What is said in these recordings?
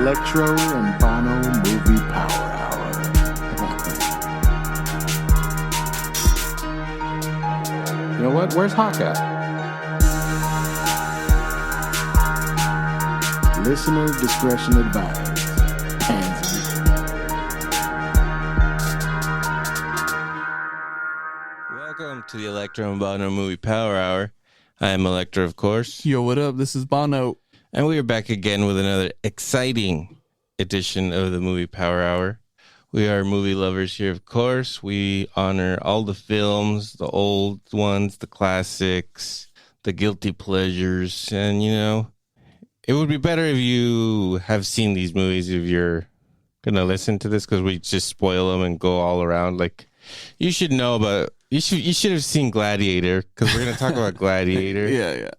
Electro and Bono Movie Power Hour. You know what? Where's Hawk at? Listener discretion advised. Pansy. Welcome to the Electro and Bono Movie Power Hour. I am Electro, of course. Yo, what up? This is Bono. And we are back again with another exciting edition of the Movie Power Hour. We are movie lovers here, of course. We honor all the films, the old ones, the classics, the guilty pleasures. And, you know, it would be better if you have seen these movies if you're going to listen to this, because we just spoil them and go all around. Like, you should know about, you should have seen Gladiator, because we're going to talk about Gladiator. Yeah.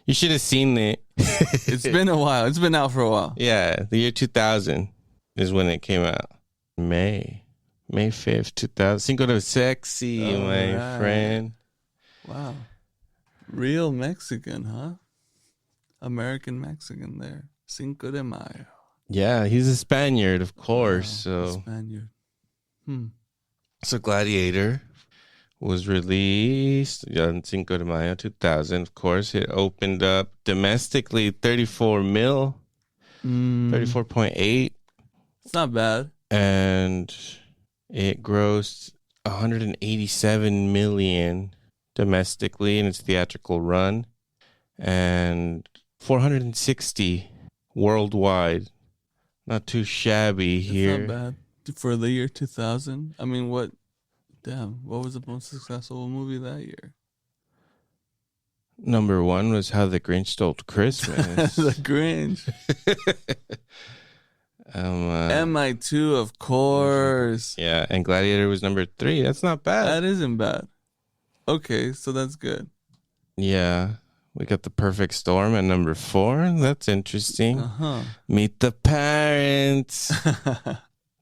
You should have seen it. It's been a while. It's been out for a while. Yeah, the year 2000 is when it came out. May 5th, 2000. Cinco de Sexy, my friend. Wow. Real Mexican, huh? American Mexican there. Cinco de Mayo. Yeah, he's a Spaniard, of course. Wow, so Spaniard. So Gladiator was released on Cinco de Mayo 2000. Of course, it opened up domestically 34 mil, 34.8. It's not bad. And it grossed 187 million domestically in its theatrical run, and 460 worldwide. Not too shabby here. It's not bad for the year 2000. I mean, what was the most successful movie that year? Number one was How the Grinch Stole Christmas. The Grinch. MI2, of course. Yeah, and Gladiator was number 3. That's not bad. That isn't bad. Okay, so that's good. Yeah, we got The Perfect Storm at number 4. That's interesting. Meet the Parents.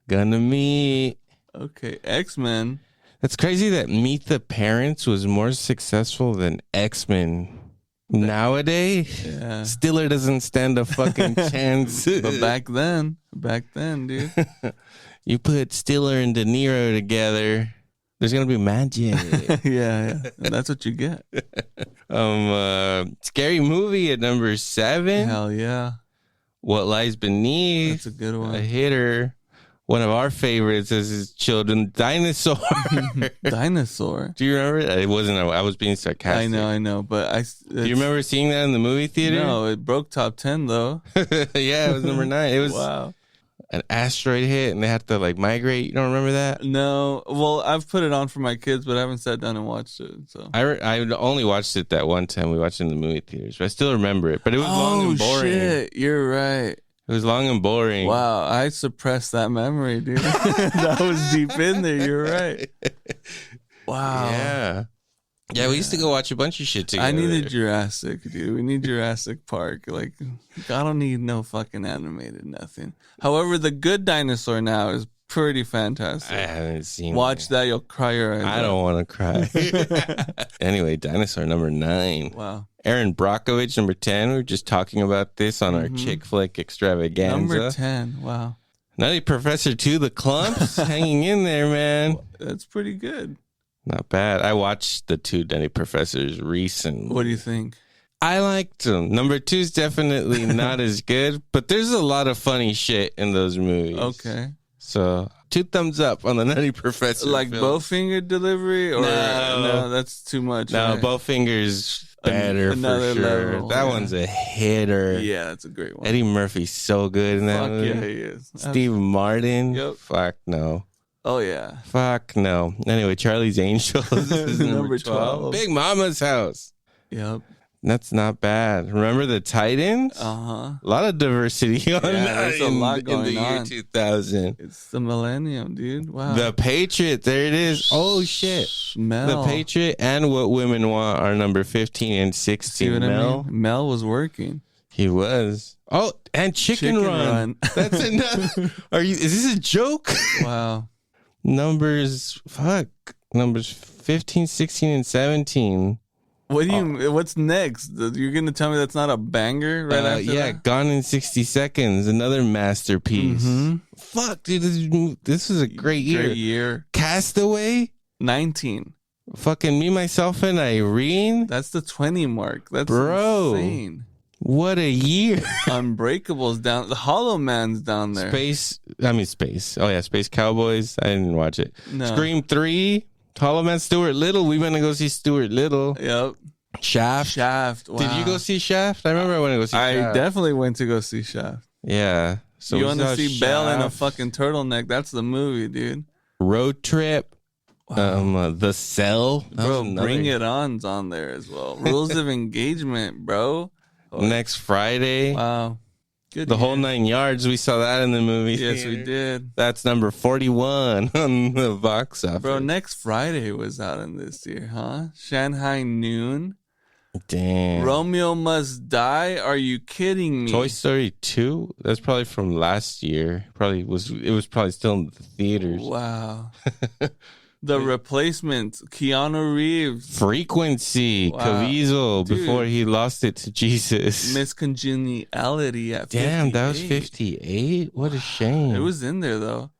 Gonna meet. Okay, X-Men. That's crazy that Meet the Parents was more successful than X-Men. Nowadays, yeah. Stiller doesn't stand a fucking chance. But back then, dude. You put Stiller and De Niro together, there's gonna be magic. yeah. And that's what you get. Scary Movie at number 7. Hell yeah. What Lies Beneath. That's a good one. A hitter. One of our favorites as his children, Dinosaur. Dinosaur. Do you remember? It wasn't. I was being sarcastic. I know. But do you remember seeing that in the movie theater? No, it broke top 10 though. Yeah, it was number 9. It was wow. An asteroid hit, and they had to like migrate. You don't remember that? No. Well, I've put it on for my kids, but I haven't sat down and watched it. So I only watched it that one time. We watched it in the movie theaters, but I still remember it. But it was long and boring. Shit, you're right. It was long and boring. Wow, I suppressed that memory, dude. That was deep in there. You're right. Wow. Yeah, we used to go watch a bunch of shit together. I needed Jurassic, dude. We need Jurassic Park. Like, I don't need no fucking animated nothing. However, the good dinosaur now is pretty fantastic. I haven't seen Watch that, you'll cry your eyes out. I don't want to cry. Anyway, Dinosaur number 9. Wow. Aaron Brockovich, number 10. We were just talking about this on our chick flick extravaganza. Number 10. Wow. Nutty Professor 2, The Clumps, hanging in there, man. That's pretty good. Not bad. I watched the 2 Nutty Professors recently. What do you think? I liked them. Number 2 is definitely not as good, but there's a lot of funny shit in those movies. Okay. So 2 thumbs up on the Nutty Professor. Like Bowfinger delivery? Or no, that's too much. No, right? Bowfinger's better for sure. Level, that one's a hitter. Yeah, that's a great one. Eddie Murphy's so good in that movie. Yeah, he is. Steve Martin. Yep. Fuck no. Oh, yeah. Fuck no. Anyway, Charlie's Angels is number 12. Big Mama's House. Yep. That's not bad. Remember the Titans? A lot of diversity on that. There's a lot going in the year on. 2000. It's the millennium, dude. Wow. The Patriot. There it is. Oh, shit. Mel. The Patriot and What Women Want are number 15 and 16. See what Mel. I mean? Mel was working. He was. Oh, and Chicken Run. That's another. Is this a joke? Wow. Numbers 15, 16, and 17. What do you? What's next? You're gonna tell me that's not a banger right after yeah, that? Gone in 60 Seconds, another masterpiece. Fuck, dude, this was a great year. Great year. Castaway, 19. fucking Me, Myself, and Irene. That's the 20 mark. That's Bro. insane. What a year. Unbreakable's down. The Hollow Man's down there. Space. Oh yeah, Space Cowboys. I didn't watch it. No. Scream 3. Hollow Man, Stuart Little. We went to go see Stuart Little. Yep. Shaft. Wow. Did you go see Shaft? I remember I went to go see Shaft. I definitely went to go see Shaft. Yeah. So you we want to saw see Belle in a Shaft, fucking turtleneck? That's the movie, dude. Road Trip. The Cell. That Bro, was another- Bring It On's on there as well. Rules of Engagement, bro. Next Friday. Wow. Good. The year. whole 9 yards. We saw that in the movie. Yes, theater. we did. That's number 41 on the box office. Bro, next Friday was out in this year, huh? Shanghai Noon. Damn. Romeo Must Die. Are you kidding me? Toy Story 2? That's probably from last year. It was probably still in the theaters. Wow. The Replacement. Keanu Reeves. Frequency. Wow. Caviezel Dude. before he lost it to Jesus. Miss Congeniality at 58. Damn, that was 58? What a shame. It was in there, though.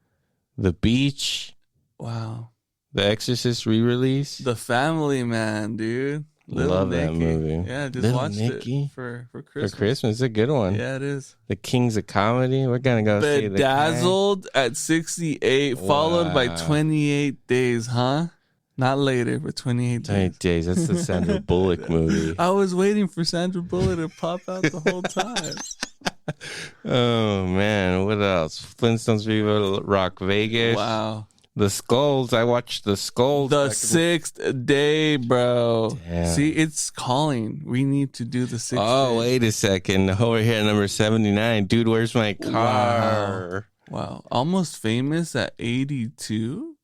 The Beach. Wow. The Exorcist re-release. The Family Man, dude. Love that movie. Yeah, just Little watched Nicky? it for Christmas. For Christmas. It's a good one. Yeah, it is. The Kings of Comedy. We're going to go see the Bedazzled at 68, followed by Wow. 28 Days, huh? Not later, but 28 days. 28 Days. That's the Sandra Bullock movie. I was waiting for Sandra Bullock to pop out the whole time. Oh, man. What else? Flintstones Viva Rock Vegas. Wow. The Skulls. I watched The Skulls. The sixth day, bro. Damn. See, it's calling. We need to do the sixth Oh, day. wait a second. Over here, number 79. Dude, where's my car? Wow. Almost Famous at 82?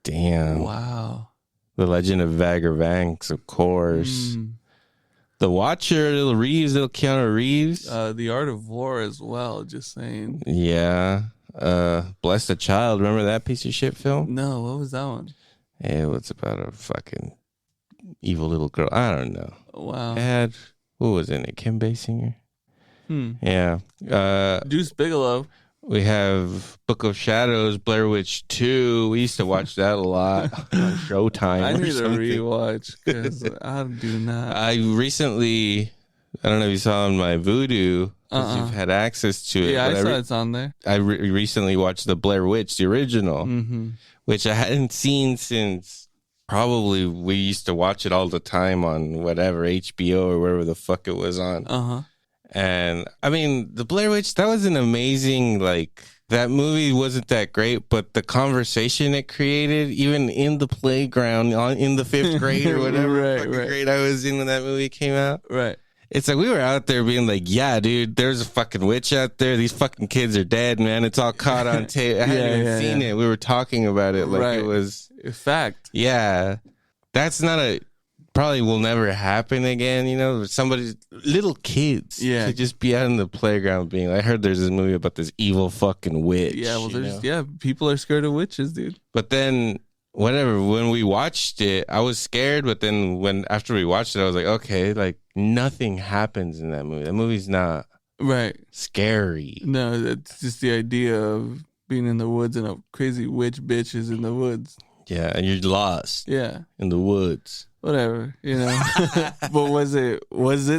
Damn. Wow. The Legend of Bagger Vance, of course. The Watcher, little Keanu Reeves. The Art of War as well, just saying. Yeah. Bless the Child. Remember that piece of shit film? No, what was that one? Yeah, it's about a fucking evil little girl. I don't know. Wow. It had, who was in it? Kim Basinger? Yeah. Deuce Bigelow. We have Book of Shadows, Blair Witch 2. We used to watch that a lot on Showtime. I or need to something. rewatch because I do not. I recently, I don't know if you saw on my Vudu, because you've had access to it. Yeah, I but saw it's on there. I recently watched the Blair Witch, the original, Mm-hmm. which I hadn't seen since probably we used to watch it all the time on whatever, HBO or wherever the fuck it was on. Uh-huh. And I mean, the Blair Witch, that was an amazing, like, that movie wasn't that great, but the conversation it created, even in the playground, in the 5th grade or whatever fucking grade I was in when that movie came out. Right. It's like we were out there being like, yeah, dude, there's a fucking witch out there. These fucking kids are dead, man. It's all caught on tape. I hadn't even seen it. We were talking about it like it was. Fact. Yeah. That's not probably will never happen again, you know? Little kids to just be out in the playground being like, I heard there's this movie about this evil fucking witch. Yeah, well, people are scared of witches, dude. But then, whatever, when we watched it, I was scared, but then after we watched it, I was like, okay, like, nothing happens in that movie. That movie's not scary. No, it's just the idea of being in the woods and a crazy witch bitch is in the woods. Yeah, and you're lost. Yeah. In the woods. Whatever, you know. But was it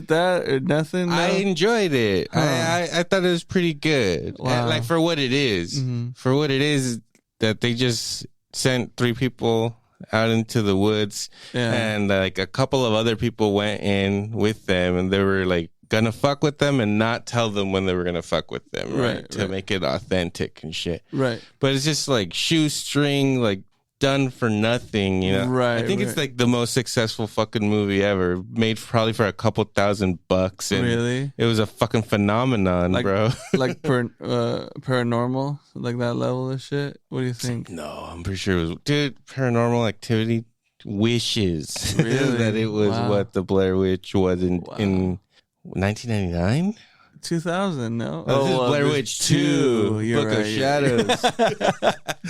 that or nothing? No? I enjoyed it. Huh. I thought it was pretty good. Wow. Like, for what it is. Mm-hmm. For what it is, that they just sent 3 people out into the woods, and like a couple of other people went in with them, and they were like gonna fuck with them and not tell them when they were gonna fuck with them, right? To make it authentic and shit, right? But it's just like shoestring, like done for nothing, you know? Right. I think it's like the most successful fucking movie ever, made probably for a couple $1,000, and really, it was a fucking phenomenon, like, bro. Like paranormal, like that level of shit. What do you think? No, I'm pretty sure it was, dude. Paranormal Activity wishes really? that it was what the Blair Witch was in 1999. 2000, no? Oh, this is Blair there's Witch 2, You're Book right. of Shadows.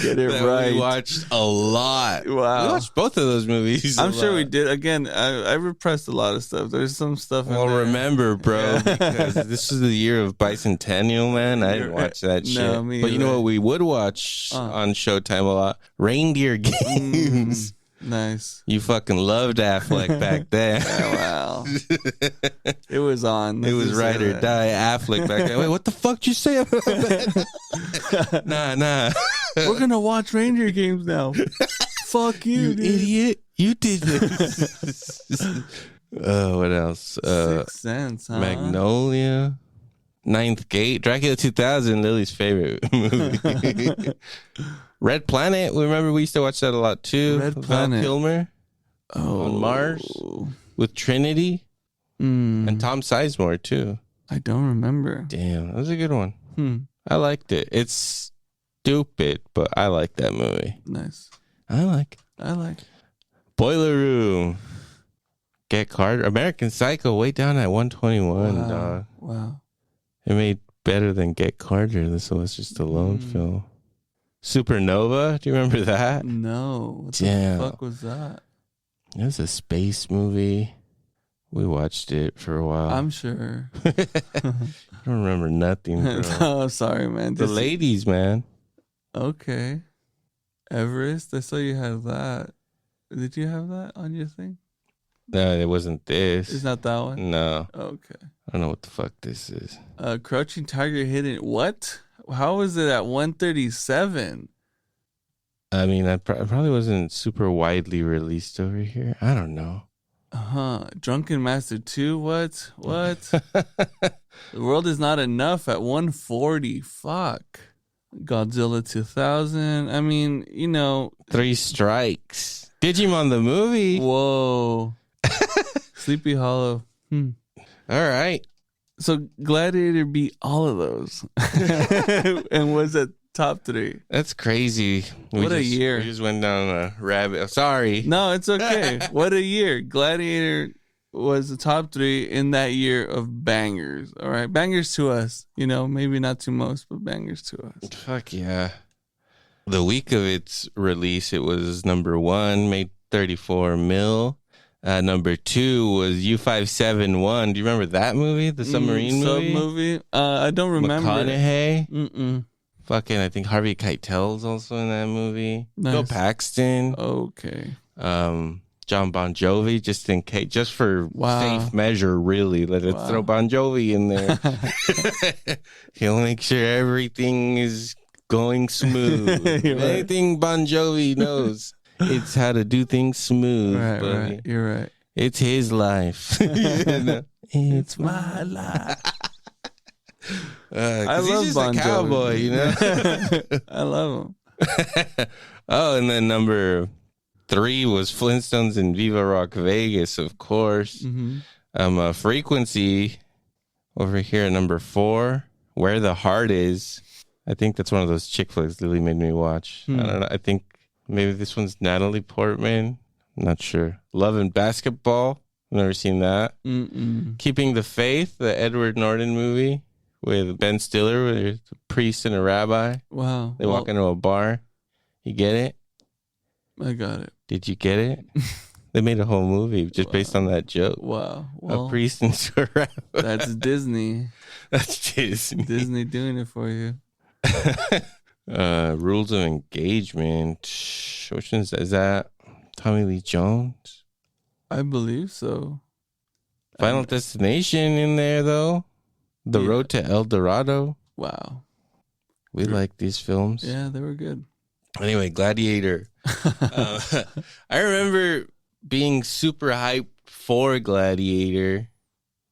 Get it that right. we watched a lot. Wow. We watched both of those movies. I'm sure we did. Again, I repressed a lot of stuff. There's some stuff in Well, there. remember, bro, because this was the year of Bicentennial, man. I didn't watch that shit. No, me but you know either. what we would watch on Showtime a lot? Reindeer games. Nice. You fucking loved Affleck back then. Oh, wow. It was on. It was ride or die Affleck back then. Wait, what the fuck did you say about that? Nah. We're going to watch Ranger games now. Fuck you, dude. Idiot. You did this. What else? Sixth Sense, huh? Magnolia. Ninth Gate. Dracula 2000, Lily's favorite movie. Red Planet. Remember we used to watch that a lot too. Red Val Planet. Kilmer on Mars with Trinity and Tom Sizemore too. I don't remember. Damn, that was a good one. I liked it. It's stupid, but I like that movie. Nice. I like Boiler Room. Get Carter. American Psycho way down at 121, dog. Wow. It made better than Get Carter, the Sylvester Stallone film. Supernova, do you remember that? No. What Damn. the fuck was that? It was a space movie. We watched it for a while. I'm sure. I don't remember nothing, bro. Oh, sorry, man. The ladies, man. Okay. Everest, I saw you have that. Did you have that on your thing? No, it wasn't this. It's not that one? No. Okay. I don't know what the fuck this is. Crouching Tiger, Hidden. What? How was it at 137? I mean, I probably wasn't super widely released over here. I don't know. Drunken Master 2. What? The World Is Not Enough at 140. Fuck. Godzilla 2000. I mean, you know. 3 Strikes. Digimon the movie. Whoa. Sleepy Hollow. All right. So Gladiator beat all of those and was at top 3. That's crazy. What a year. We just went down a rabbit. Sorry. No, it's okay. What a year. Gladiator was the top 3 in that year of bangers. All right. Bangers to us. You know, maybe not to most, but bangers to us. Fuck yeah. The week of its release, it was number 1, made 34 mil. Number 2 was U571. Do you remember that movie? The submarine movie? Sub-movie? I don't remember. McConaughey. Fucking, I think Harvey Keitel's also in that movie. Nice. Bill Paxton. Okay. John Bon Jovi, just in case, just for Wow. safe measure, really. Let's throw Bon Jovi in there. He'll make sure everything is going smooth. Anything Bon Jovi knows, it's how to do things smooth. Right. You're right. It's his life. It's my life. I love he's just Bon a cowboy, Jovi. you know. I love him. Oh, and then number 3 was Flintstones and Viva Rock Vegas, of course. Frequency over here at number 4. Where the Heart Is. I think that's one of those chick flicks Lily made me watch. I don't know. I think maybe this one's Natalie Portman. I'm not sure. Love and Basketball. Never seen that. Keeping the Faith, the Edward Norton movie with Ben Stiller, where there's a priest and a rabbi. Wow. They walk into a bar. You get it? I got it. Did you get it? They made a whole movie just based on that joke. Wow. Well, A priest and a rabbi. that's Disney. That's Disney. Disney doing it for you. Rules of Engagement. Which one is that? Tommy Lee Jones? I believe so. Final Destination in there, though. The Road to El Dorado. Wow. We like these films. Yeah, they were good. Anyway, Gladiator. I remember being super hyped for Gladiator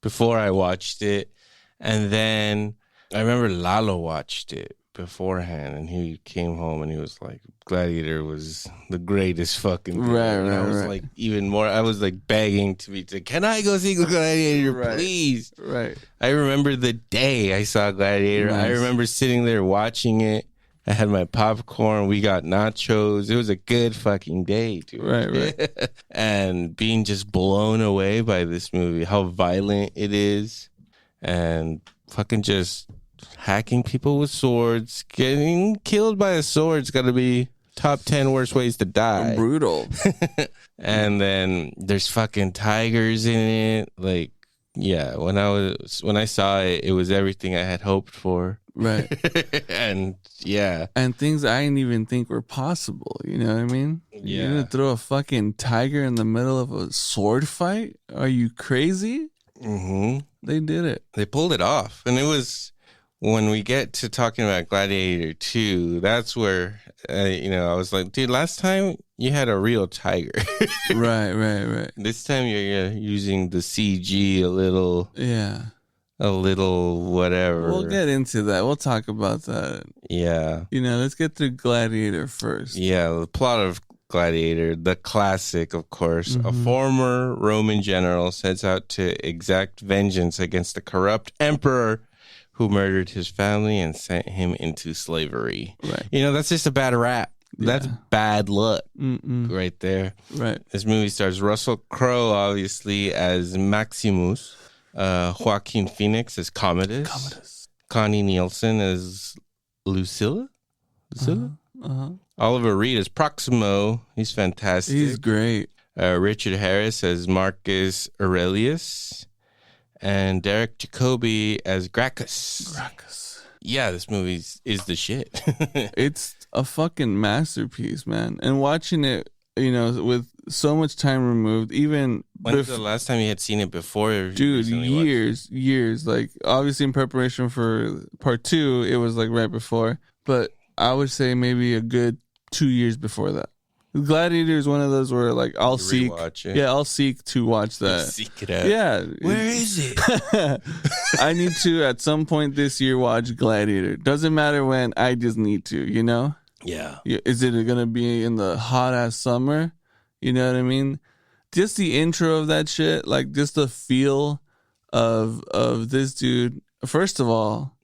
before I watched it. And then I remember Lalo watched it beforehand, and he came home and he was like, Gladiator was the greatest fucking thing. And I was like, even more, I was like begging to be, can I go see Gladiator, please? Right. I remember the day I saw Gladiator. Nice. I remember sitting there watching it. I had my popcorn. We got nachos. It was a good fucking day, dude. Right. And being just blown away by this movie, how violent it is, and fucking just hacking people with swords. Getting killed by a sword's got to be top 10 worst ways to die. Brutal. And then there's fucking tigers in it. Like, yeah, when I saw it, it was everything I had hoped for. Right. And yeah. And things I didn't even think were possible. You know what I mean? Yeah. You're going to throw a fucking tiger in the middle of a sword fight? Are you crazy? Mm-hmm. They did it. They pulled it off. And it was, when we get to talking about Gladiator II, that's where, I was like, dude, last time you had a real tiger. Right. This time you're using the CG a little whatever. We'll get into that. We'll talk about that. Yeah. Let's get through Gladiator first. Yeah, the plot of Gladiator, the classic, of course. A former Roman general sets out to exact vengeance against the corrupt emperor who murdered his family and sent him into slavery. Right. That's just a bad rap. That's bad luck right there. Right. This movie stars Russell Crowe, obviously, as Maximus, Joaquin Phoenix as Commodus, Connie Nielsen as Lucilla? Oliver Reed as Proximo. He's fantastic. He's great. Richard Harris as Marcus Aurelius. And Derek Jacobi as Gracchus. Yeah, this movie is the shit. It's a fucking masterpiece, man. And watching it, with so much time removed, even... When's the last time you had seen it before? Dude, years. Like, obviously in preparation for part 2, it was like right before. But I would say maybe a good 2 years before that. Gladiator is one of those where, like, I'll seek to watch that. Seek it out. Yeah. Where is it? I need to, at some point this year, watch Gladiator. Doesn't matter when, I just need to, Yeah. Is it going to be in the hot-ass summer? You know what I mean? Just the intro of that shit, like, just the feel of this dude. First of all,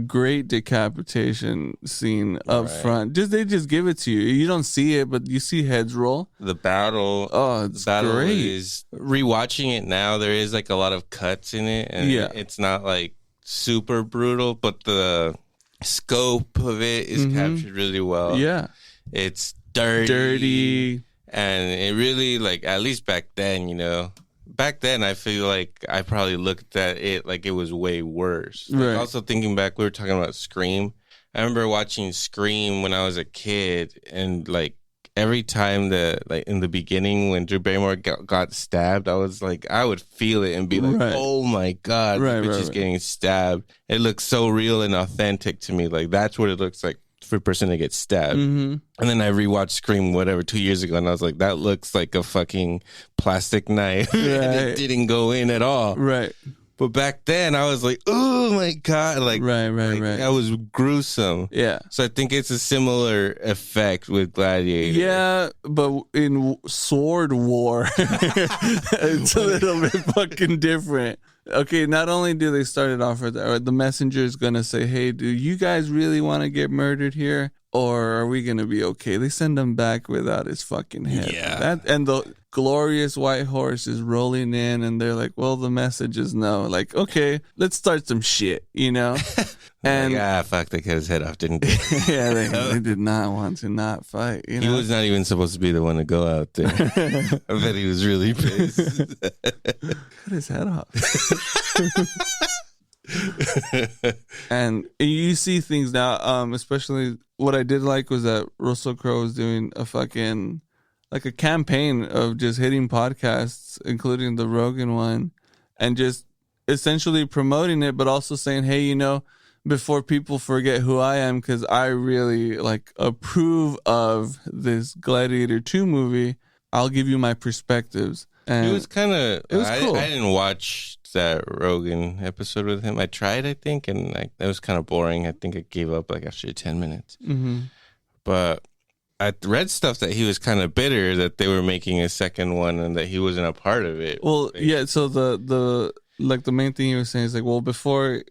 great decapitation scene up front. They just give it to you. You don't see it, but you see heads roll. The battle. Oh, it's great. Is rewatching it now. There is like a lot of cuts in it, and it's not like super brutal, but the scope of it is captured really well. Yeah, it's dirty, and it really, like, at least back then, Back then, I feel like I probably looked at it like it was way worse. Like, Right. also thinking back, we were talking about Scream. I remember watching Scream when I was a kid, and like every time in the beginning when Drew Barrymore got stabbed, I was like, I would feel it and be like, oh my God, she's getting stabbed. It looks so real and authentic to me. Like, that's what it looks like for a person to get stabbed. And then I rewatched Scream 2 years ago, and I was like, that looks like a fucking plastic knife. And it didn't go in at all. Right. But back then I was like, oh my God. Like, right. That was gruesome. Yeah. So I think it's a similar effect with Gladiator. Yeah, but in sword war, it's a little bit fucking different. Okay, not only do they start it off with the messenger is going to say, hey, do you guys really want to get murdered here? Or are we going to be okay? They send him back without his fucking head. Yeah. And the glorious white horse is rolling in, and they're like, well, the message is no. Like, okay, let's start some shit, And like, fuck, they cut his head off, didn't they? yeah, they did not want to not fight. He was not even supposed to be the one to go out there. I bet he was really pissed. Cut his head off. And you see things now, especially what I did like was that Russell Crowe was doing a fucking, like, a campaign of just hitting podcasts, including the Rogan one, and just essentially promoting it, but also saying, hey, before people forget who I am, because I really approve of this Gladiator 2 movie, I'll give you my perspectives. And it was kind of, it was cool. I didn't watch that Rogan episode with him. I tried, I think, and that was kind of boring. I think I gave up after 10 minutes. But I read stuff that he was kind of bitter that they were making a second one and that he wasn't a part of it. Well, yeah. So the main thing he was saying is before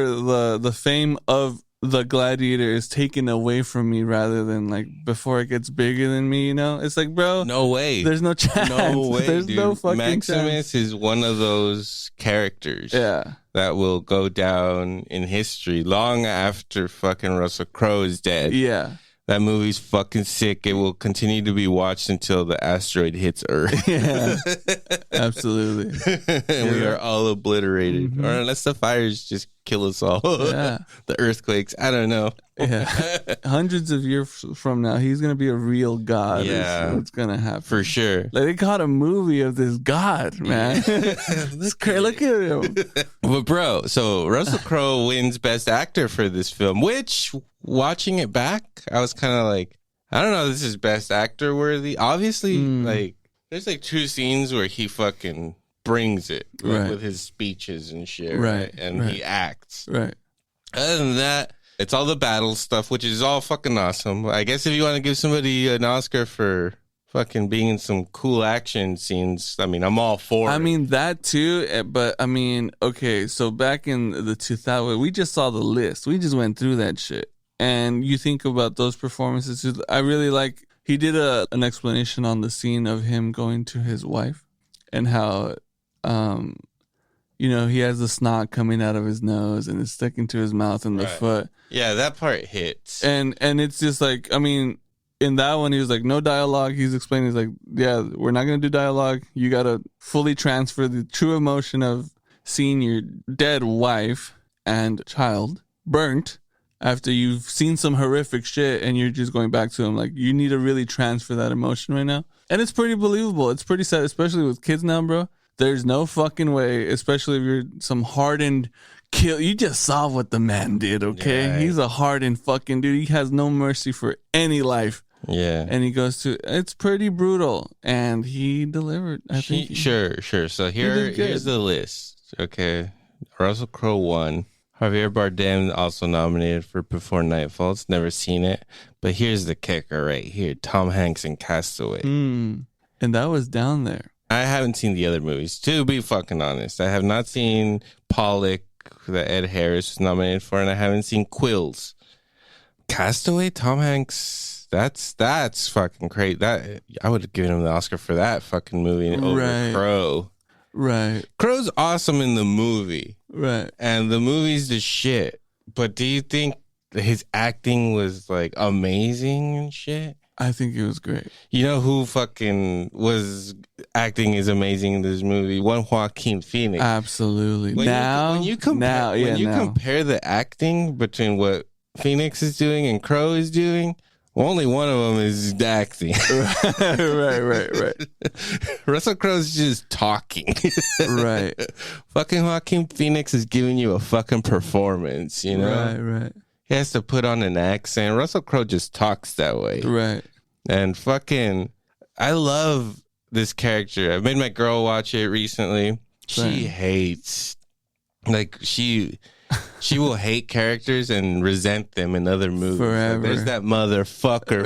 the fame of the gladiator is taken away from me rather than like before it gets bigger than me, you know? It's like, bro, No way. there's no chance. No way, there's dude. no fucking Maximus chance. is one of those characters that will go down in history long after fucking Russell Crowe is dead. Yeah. That movie's fucking sick. It will continue to be watched until the asteroid hits Earth. Yeah. Absolutely. And we are all obliterated. Mm-hmm. Or unless the fires just kill us all. Yeah. The earthquakes. I don't know. Yeah. Hundreds of years from now, he's going to be a real god. Yeah. What's going to happen. For sure. Like, they got a movie of this god, man. Look at him. But bro, so Russell Crowe wins Best Actor for this film, which, watching it back, I was kind of like, I don't know, this is Best Actor worthy. Obviously, like, there's like 2 scenes where he fucking brings it, like, Right. with his speeches and shit, Right, And right. he acts. Right. Other than that, it's all the battle stuff, which is all fucking awesome. I guess if you want to give somebody an Oscar for fucking being in some cool action scenes, I mean, I'm all for it. I mean, that too, but I mean, okay, so back in the 2000s, we just saw the list. We just went through that shit. And you think about those performances, I really like, he did an explanation on the scene of him going to his wife and how, you know, he has the snot coming out of his nose and it's sticking to his mouth and the foot. Yeah, that part hits. And it's just like, I mean, in that one, he was like, no dialogue. He's explaining, he's like, yeah, we're not going to do dialogue. You got to fully transfer the true emotion of seeing your dead wife and child burnt after you've seen some horrific shit and you're just going back to him. Like, you need to really transfer that emotion right now. And it's pretty believable. It's pretty sad, especially with kids now, bro. There's no fucking way, especially if you're some hardened kill. You just saw what the man did, okay? Yeah. He's a hardened fucking dude. He has no mercy for any life. Yeah. And he goes to, it's pretty brutal. And he delivered. I think. Sure. So here's the list. Okay. Russell Crowe won. Javier Bardem also nominated for Before Night Falls. Never seen it. But here's the kicker right here. Tom Hanks in Castaway. And that was down there. I haven't seen the other movies, to be fucking honest. I have not seen Pollock, that Ed Harris was nominated for, and I haven't seen Quills. Castaway, Tom Hanks, that's fucking great. That I would have given him the Oscar for that fucking movie over Crow. Right. Crow's awesome in the movie. Right. And the movie's the shit. But do you think his acting was like amazing and shit? I think it was great. You know who fucking was acting is amazing in this movie? One Joaquin Phoenix. Absolutely. When you compare the acting between what Phoenix is doing and Crow is doing, only one of them is acting. Right. Russell Crowe's just talking. Right. Fucking Joaquin Phoenix is giving you a fucking performance, you know? Right. He has to put on an accent. Russell Crowe just talks that way. Right. And fucking, I love this character. I made my girl watch it recently. She hates, like, she will hate characters and resent them in other movies. Forever. Like, there's that motherfucker.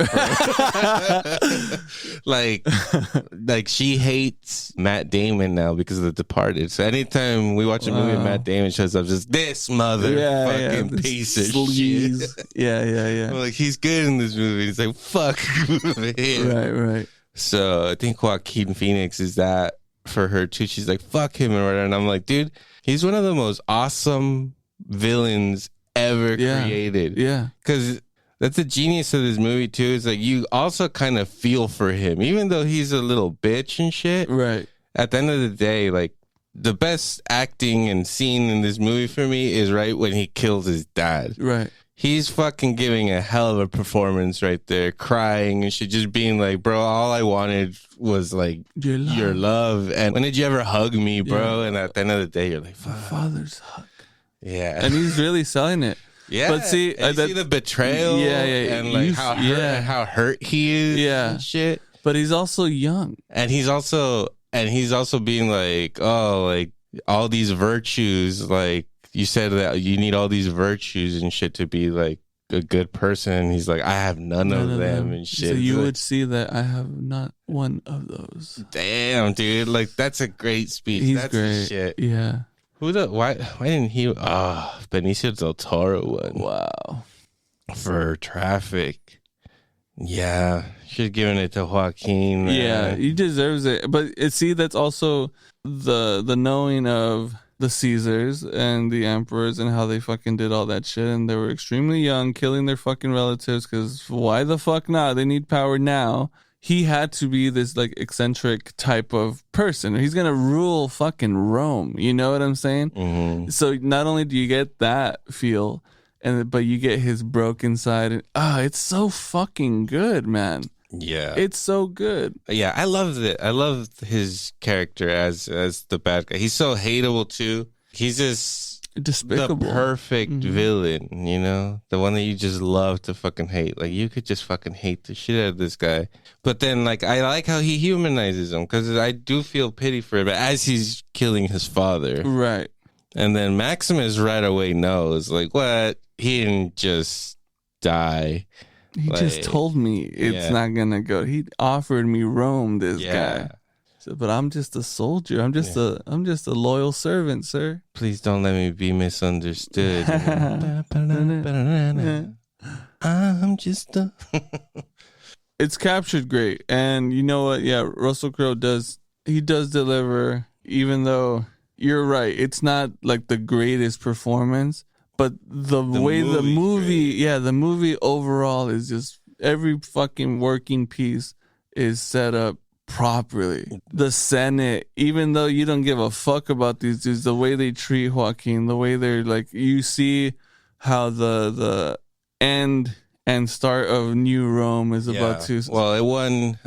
like she hates Matt Damon now because of The Departed. So anytime we watch a movie and Matt Damon shows up, just this motherfucking this piece of sleaze. shit. Yeah. I'm like, he's good in this movie. He's like, fuck him. Right. So I think Joaquin Phoenix is that for her too. She's like, fuck him or whatever. And I'm like, dude, he's one of the most awesome villains ever created. Yeah. Because that's the genius of this movie too. Is like you also kind of feel for him, even though he's a little bitch and shit. Right. At the end of the day, like the best acting and scene in this movie for me is right when he kills his dad. Right. He's fucking giving a hell of a performance right there, crying and shit, just being like, bro, all I wanted was like your love. And when did you ever hug me, bro? And at the end of the day, you're like, fuck. Father's hug. Yeah. And he's really selling it. Yeah. But see, and you see the betrayal. Yeah. And like how hurt he is. Yeah. And shit. But he's also young. And he's also being like, oh, like all these virtues, like you said that you need all these virtues and shit to be like a good person. He's like, I have none of them and shit. So you like, would see that I have not one of those. Damn, dude. Like that's a great speech. He's that's great. The shit. Yeah. Why didn't he? Benicio del Toro one. Wow. For Traffic. Yeah. Should have given it to Joaquin. Yeah, he deserves it. But see, that's also the knowing of the Caesars and the emperors and how they fucking did all that shit. And they were extremely young, killing their fucking relatives because why the fuck not? They need power now. He had to be this like eccentric type of person. He's going to rule fucking Rome. You know what I'm saying? Mm-hmm. So not only do you get that feel, but you get his broken side. And it's so fucking good, man. Yeah. It's so good. Yeah, I loved it. I loved his character as the bad guy. He's so hateable too. He's just Despicable. the perfect villain, you know? The one that you just love to fucking hate. Like, you could just fucking hate the shit out of this guy. But then, like, I like how he humanizes him because I do feel pity for him as he's killing his father. Right. And then Maximus right away knows, like, what? He didn't just die. He just told me it's not gonna go. He offered me Rome, this guy. So, but I'm just a soldier. I'm just a loyal servant, sir. Please don't let me be misunderstood. I'm just a. It's captured great, and you know what? Yeah, Russell Crowe does deliver. Even though you're right, it's not like the greatest performance. But the way the movie, the movie overall is just every fucking working piece is set up properly. The Senate, even though you don't give a fuck about these dudes, the way they treat Joaquin, the way they're like, you see how the end and start of New Rome is about to. Well, it won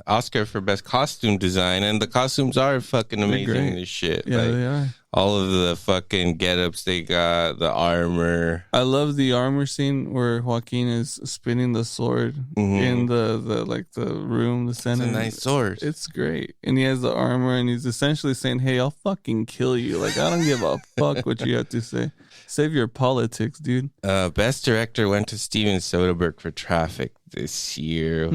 Oscar for best costume design, and the costumes are fucking amazing as shit. Yeah, they are. All of the fucking get-ups they got, the armor. I love the armor scene where Joaquin is spinning the sword in the room, the Senate. It's a nice sword. It's great. And he has the armor, and he's essentially saying, hey, I'll fucking kill you. Like, I don't give a fuck what you have to say. Save your politics, dude. Best director went to Steven Soderbergh for Traffic this year.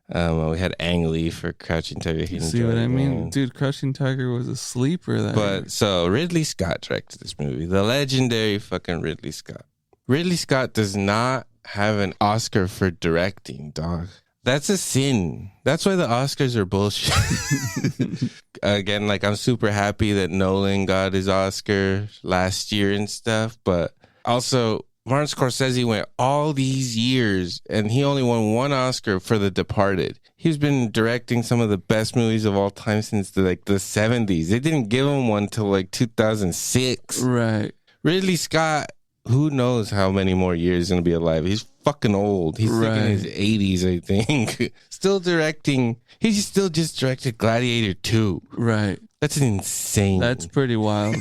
We had Ang Lee for Crouching Tiger, Hidden Dragon. See what I mean? Dude, Crouching Tiger was a sleeper. So Ridley Scott directed this movie. The legendary fucking Ridley Scott. Ridley Scott does not have an Oscar for directing, dog. That's a sin. That's why the Oscars are bullshit. Again, like, I'm super happy that Nolan got his Oscar last year and stuff, but also Martin Scorsese went all these years and he only won one Oscar for The Departed. He's been directing some of the best movies of all time since the 70s. They didn't give him one till like 2006. Right. Ridley Scott, who knows how many more years he's going to be alive. He's fucking old. He's like in his 80s, I think. Still directing. He still just directed Gladiator II. Right. That's insane. That's pretty wild.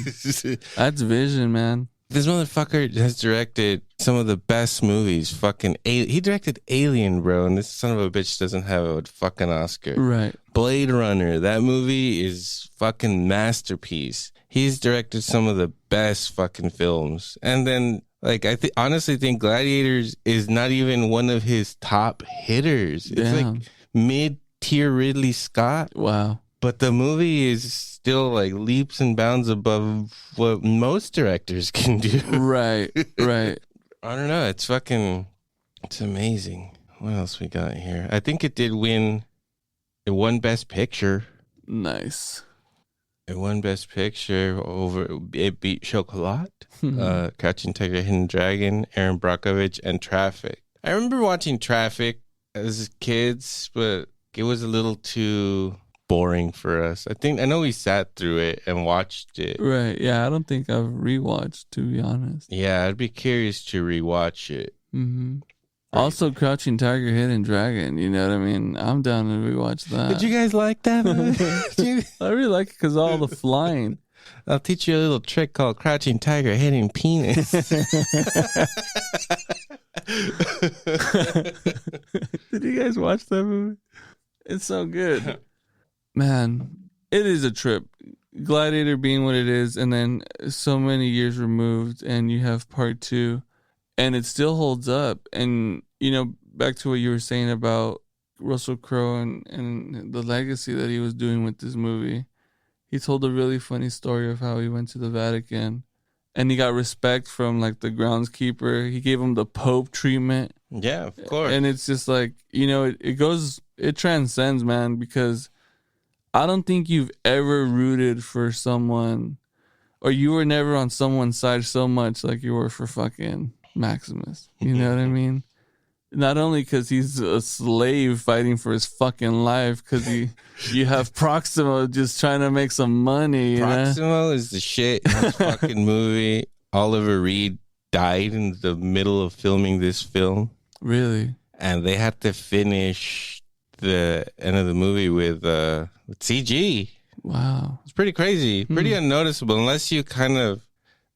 That's vision, man. This motherfucker has directed some of the best movies. He directed Alien, bro, and this son of a bitch doesn't have a fucking Oscar. Right. Blade Runner, that movie is fucking masterpiece. He's directed some of the best fucking films. And then, like, I honestly think Gladiators is not even one of his top hitters. It's like mid-tier Ridley Scott. Wow. But the movie is still like leaps and bounds above what most directors can do. Right. I don't know. It's amazing. What else we got here? I think it won Best Picture. Nice. It won Best Picture it beat Chocolat, Crouching Tiger, Hidden Dragon, Aaron Brockovich, and Traffic. I remember watching Traffic as kids, but it was a little too boring for us. I know we sat through it and watched it. Right. Yeah, I don't think I've rewatched, to be honest. Yeah, I'd be curious to rewatch it. Mm-hmm. Also, Crouching Tiger, Hidden Dragon. You know what I mean? I'm down to rewatch that. Did you guys like that movie? I really like it because of all the flying. I'll teach you a little trick called Crouching Tiger, Hidden Penis. Did you guys watch that movie? It's so good. Man, it is a trip. Gladiator being what it is, and then so many years removed, and you have part 2, and it still holds up. And, you know, back to what you were saying about Russell Crowe and the legacy that he was doing with this movie. He told a really funny story of how he went to the Vatican and he got respect from like the groundskeeper. He gave him the Pope treatment. Yeah, of course. And it's just like, it transcends, man, because I don't think you've ever rooted for someone, or you were never on someone's side so much like you were for fucking Maximus. You know what I mean? Not only because he's a slave fighting for his fucking life, because you have Proximo just trying to make some money. Proximo is the shit in this fucking movie. Oliver Reed died in the middle of filming this film. Really? And they had to finish the end of the movie with CG. Wow. It's pretty crazy. Pretty unnoticeable, unless you kind of,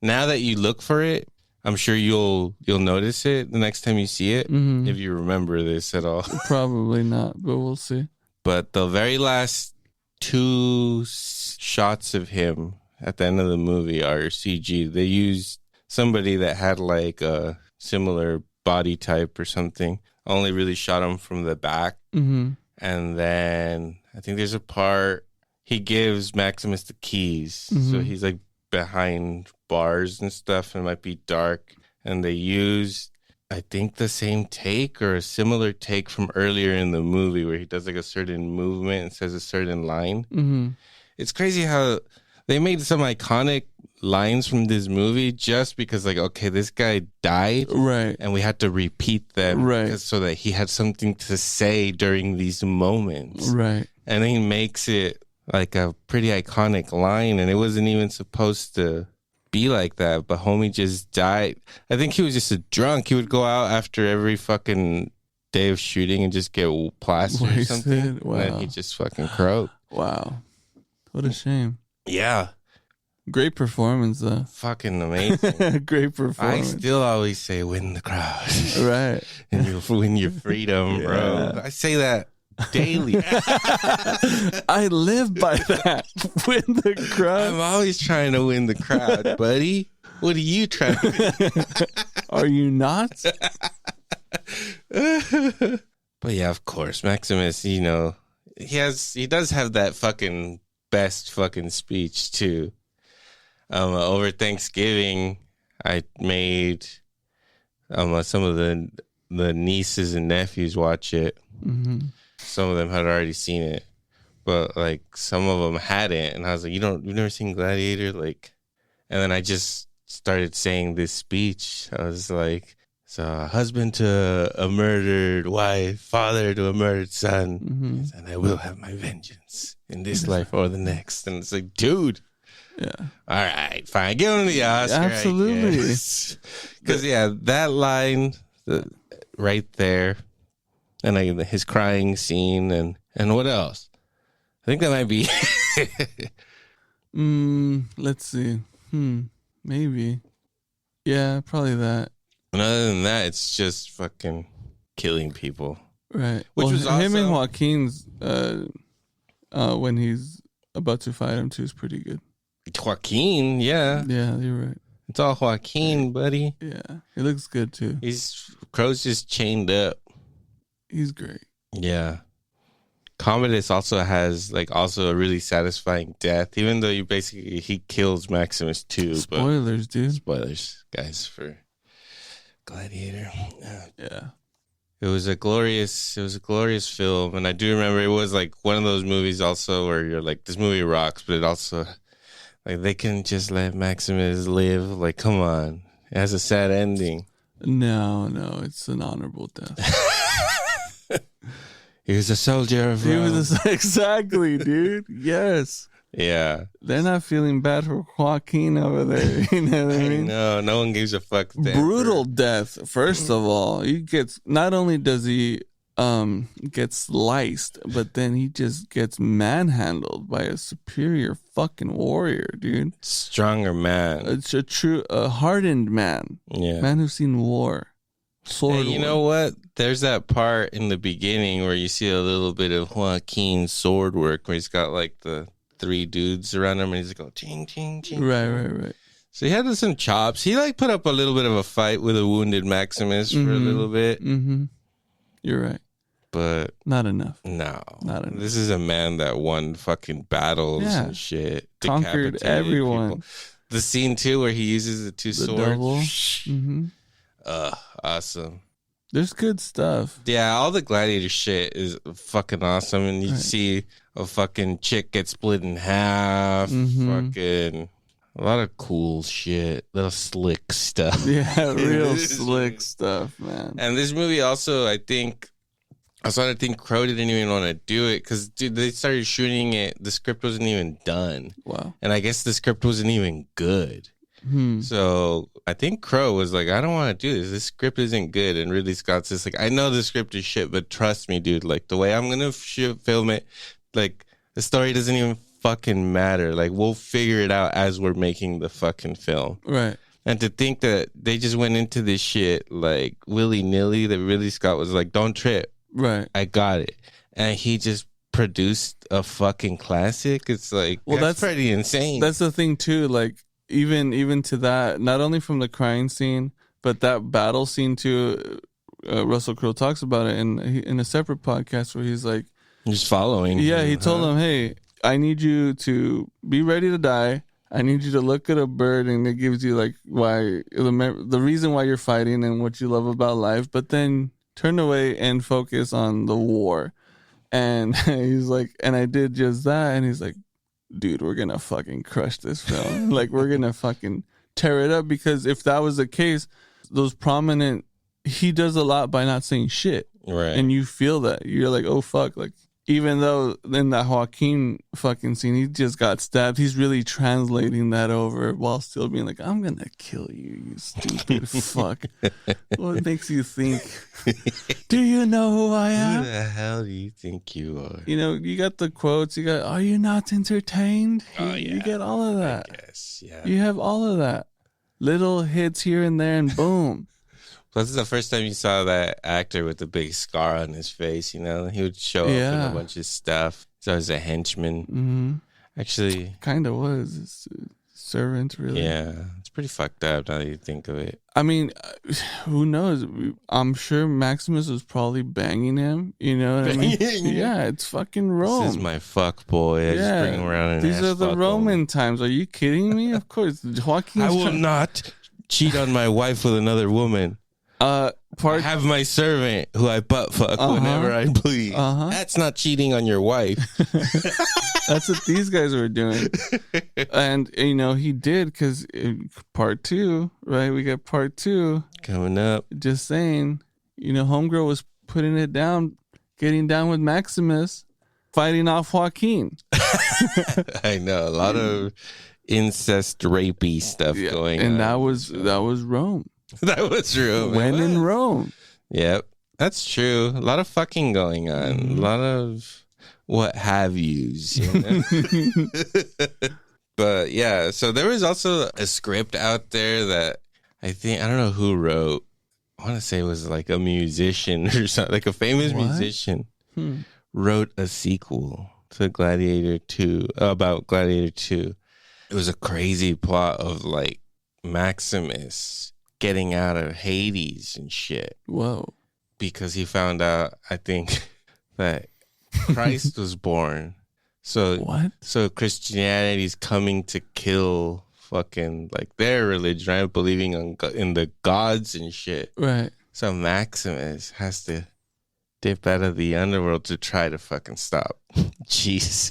now that you look for it, I'm sure you'll notice it the next time you see it, if you remember this at all. Probably not, but we'll see. But the very last 2 shots of him at the end of the movie are CG. They used somebody that had like a similar body type or something. Only really shot him from the back. And then I think there's a part, he gives Maximus the keys. So he's like behind bars and stuff, and it might be dark, and they used, I think, the same take or a similar take from earlier in the movie where he does like a certain movement and says a certain line. It's crazy how they made some iconic lines from this movie just because, like, okay, this guy died, right, and we had to repeat them, right, so that he had something to say during these moments, right, and he makes it like a pretty iconic line, and it wasn't even supposed to be like that, but homie just died. I think he was just a drunk. He would go out after every fucking day of shooting and just get plastered or something. Wow. And then he just fucking croaked. Wow. What a shame. Yeah. Great performance, though. Fucking amazing. Great performance. I still always say win the crowd. Right. And you'll win your freedom, bro. I say that daily. I live by that. Win the crowd. I'm always trying to win the crowd, buddy. What are you trying to do? Are you not? But yeah, of course, Maximus, he does have that fucking best fucking speech too. Over Thanksgiving, I made some of the nieces and nephews watch it. Some of them had already seen it, but like some of them hadn't, and I was like, you've never seen Gladiator? Like, and then I just started saying this speech. I was like, so a husband to a murdered wife, father to a murdered son, and I will have my vengeance in this life or the next. And it's like, dude. Yeah. All right, fine. Give him the Oscar. Absolutely. Because, yeah, that line right there, and his crying scene, and what else? I think that might be. Let's see. Maybe. Yeah, probably that. And other than that, it's just fucking killing people. Right. Which was him and also- Joaquin's when he's about to fight him too is pretty good. Joaquin, yeah. Yeah, you're right. It's all Joaquin, buddy. Yeah, he looks good too. Crow's just chained up. He's great. Yeah. Commodus also has a really satisfying death, even though he kills Maximus too. Spoilers, dude. Spoilers, guys, for Gladiator. Yeah. It was a glorious film, and I do remember it was like one of those movies also where you're like, this movie rocks, but it also, like, they can just let Maximus live. Like, come on. It has a sad ending. No, it's an honorable death. He was a soldier of Rome. Exactly, dude. Yes. Yeah. They're not feeling bad for Joaquin over there. You know what I mean? No one gives a fuck. Brutal death. First of all, he gets, not only does he get sliced, but then he just gets manhandled by a superior fucking warrior, dude. Stronger man. It's a hardened man. Yeah. Man who's seen war. Sword Hey, you war. know what? There's that part in the beginning where you see a little bit of Joaquin's sword work where he's got like the 3 dudes around him and he's like, oh, ching, ching, ching. Right. So he had some chops. He like put up a little bit of a fight with a wounded Maximus for a little bit. You're right. But not enough. No. Not enough. This is a man that won fucking battles and shit. Conquered decapitated everyone. people. The scene too where he uses the two swords. Double. Mm-hmm. Awesome. There's good stuff. Yeah, all the Gladiator shit is fucking awesome. And you see a fucking chick get split in half. Fucking a lot of cool shit. Little slick stuff. Yeah, real slick stuff, man. And this movie also, I think Crow didn't even want to do it because, dude, they started shooting it. The script wasn't even done. Wow. And I guess the script wasn't even good. So I think Crow was like, I don't want to do this. This script isn't good. And Ridley Scott's just like, I know the script is shit, but trust me, dude. Like, the way I'm going to film it, like, the story doesn't even fucking matter. Like, we'll figure it out as we're making the fucking film. Right. And to think that they just went into this shit, like, willy-nilly, that Ridley Scott was like, don't trip. Right. I got it. And he just produced a fucking classic. It's like, well, that's pretty insane. That's the thing, too. Like, even to that, not only from the crying scene, but that battle scene too. Russell Crowe talks about it in a separate podcast where he's like, just following. Yeah, he told him, "Hey, I need you to be ready to die. I need you to look at a bird, and it gives you like why the reason why you're fighting and what you love about life. But then turn away and focus on the war." And he's like, "And I did just that." And he's like, dude, we're gonna fucking crush this film. Like, we're gonna fucking tear it up, because if that was the case, those prominent, he does a lot by not saying shit. Right. And you feel that. You're like, oh, fuck. Like, even though in that Joaquin fucking scene, he just got stabbed, he's really translating that over while still being like, I'm gonna kill you, you stupid fuck. What makes you think? Do you know who I am? Who the hell do you think you are? You know, you got the quotes, you got, are you not entertained? Oh, yeah. You get all of that. I guess, yeah. You have all of that. Little hits here and there, and boom. Plus, this is the first time you saw that actor with the big scar on his face, you know? He would show up in a bunch of stuff. So he's a henchman. Mm-hmm. Actually. Kind of was. It's a servant, really. Yeah. It's pretty fucked up now that you think of it. I mean, who knows? I'm sure Maximus was probably banging him. You know what I mean? Yeah, it's fucking Rome. This is my fuck boy. I just bring him around and these are the Roman times. Are you kidding me? Of course. Joaquin's I will not cheat on my wife with another woman. I have my servant who I butt fuck whenever I please. That's not cheating on your wife. That's what these guys were doing. And, you know, he did, because part 2, right? We got part 2 coming up. Just saying, you know, Homegirl was putting it down, getting down with Maximus, fighting off Joaquin. I know. A lot of incest, rapey stuff going on. And that was Rome. That was true. When in Rome. Yep. That's true. A lot of fucking going on. A lot of what have yous. You know? But yeah, so there was also a script out there that I don't know who wrote. I want to say it was like a musician or something, like a famous musician wrote a sequel to Gladiator 2, about Gladiator 2. It was a crazy plot of like Maximus getting out of Hades and shit. Whoa. Because he found out, I think, that Christ was born. So what? So Christianity's coming to kill fucking like their religion, right? Believing in the gods and shit. Right. So Maximus has to dip out of the underworld to try to fucking stop. Jeez.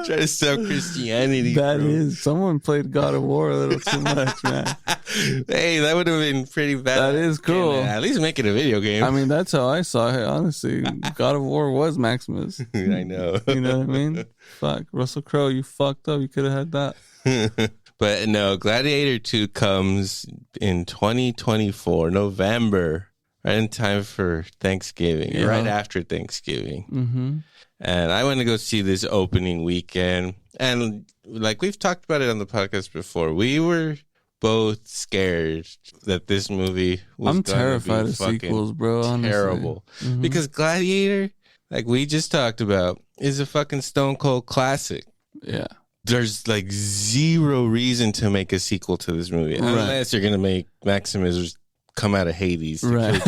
Try to stop Christianity. Someone played God of War a little too much, man. Hey, that would have been pretty bad. That is cool. At least make it a video game. I mean, that's how I saw it, honestly. God of War was Maximus. I know. You know what I mean? Fuck. Russell Crowe, you fucked up. You could have had that. But no, Gladiator 2 comes in 2024, November. Right in time for Thanksgiving, right after Thanksgiving. Mm-hmm. And I went to go see this opening weekend. And like we've talked about it on the podcast before, we were both scared that this movie was I'm terrified of sequels, bro. Honestly. Terrible. Mm-hmm. Because Gladiator, like we just talked about, is a fucking stone cold classic. Yeah. There's like zero reason to make a sequel to this movie. Unless you're going to make Maximus come out of Hades. Right.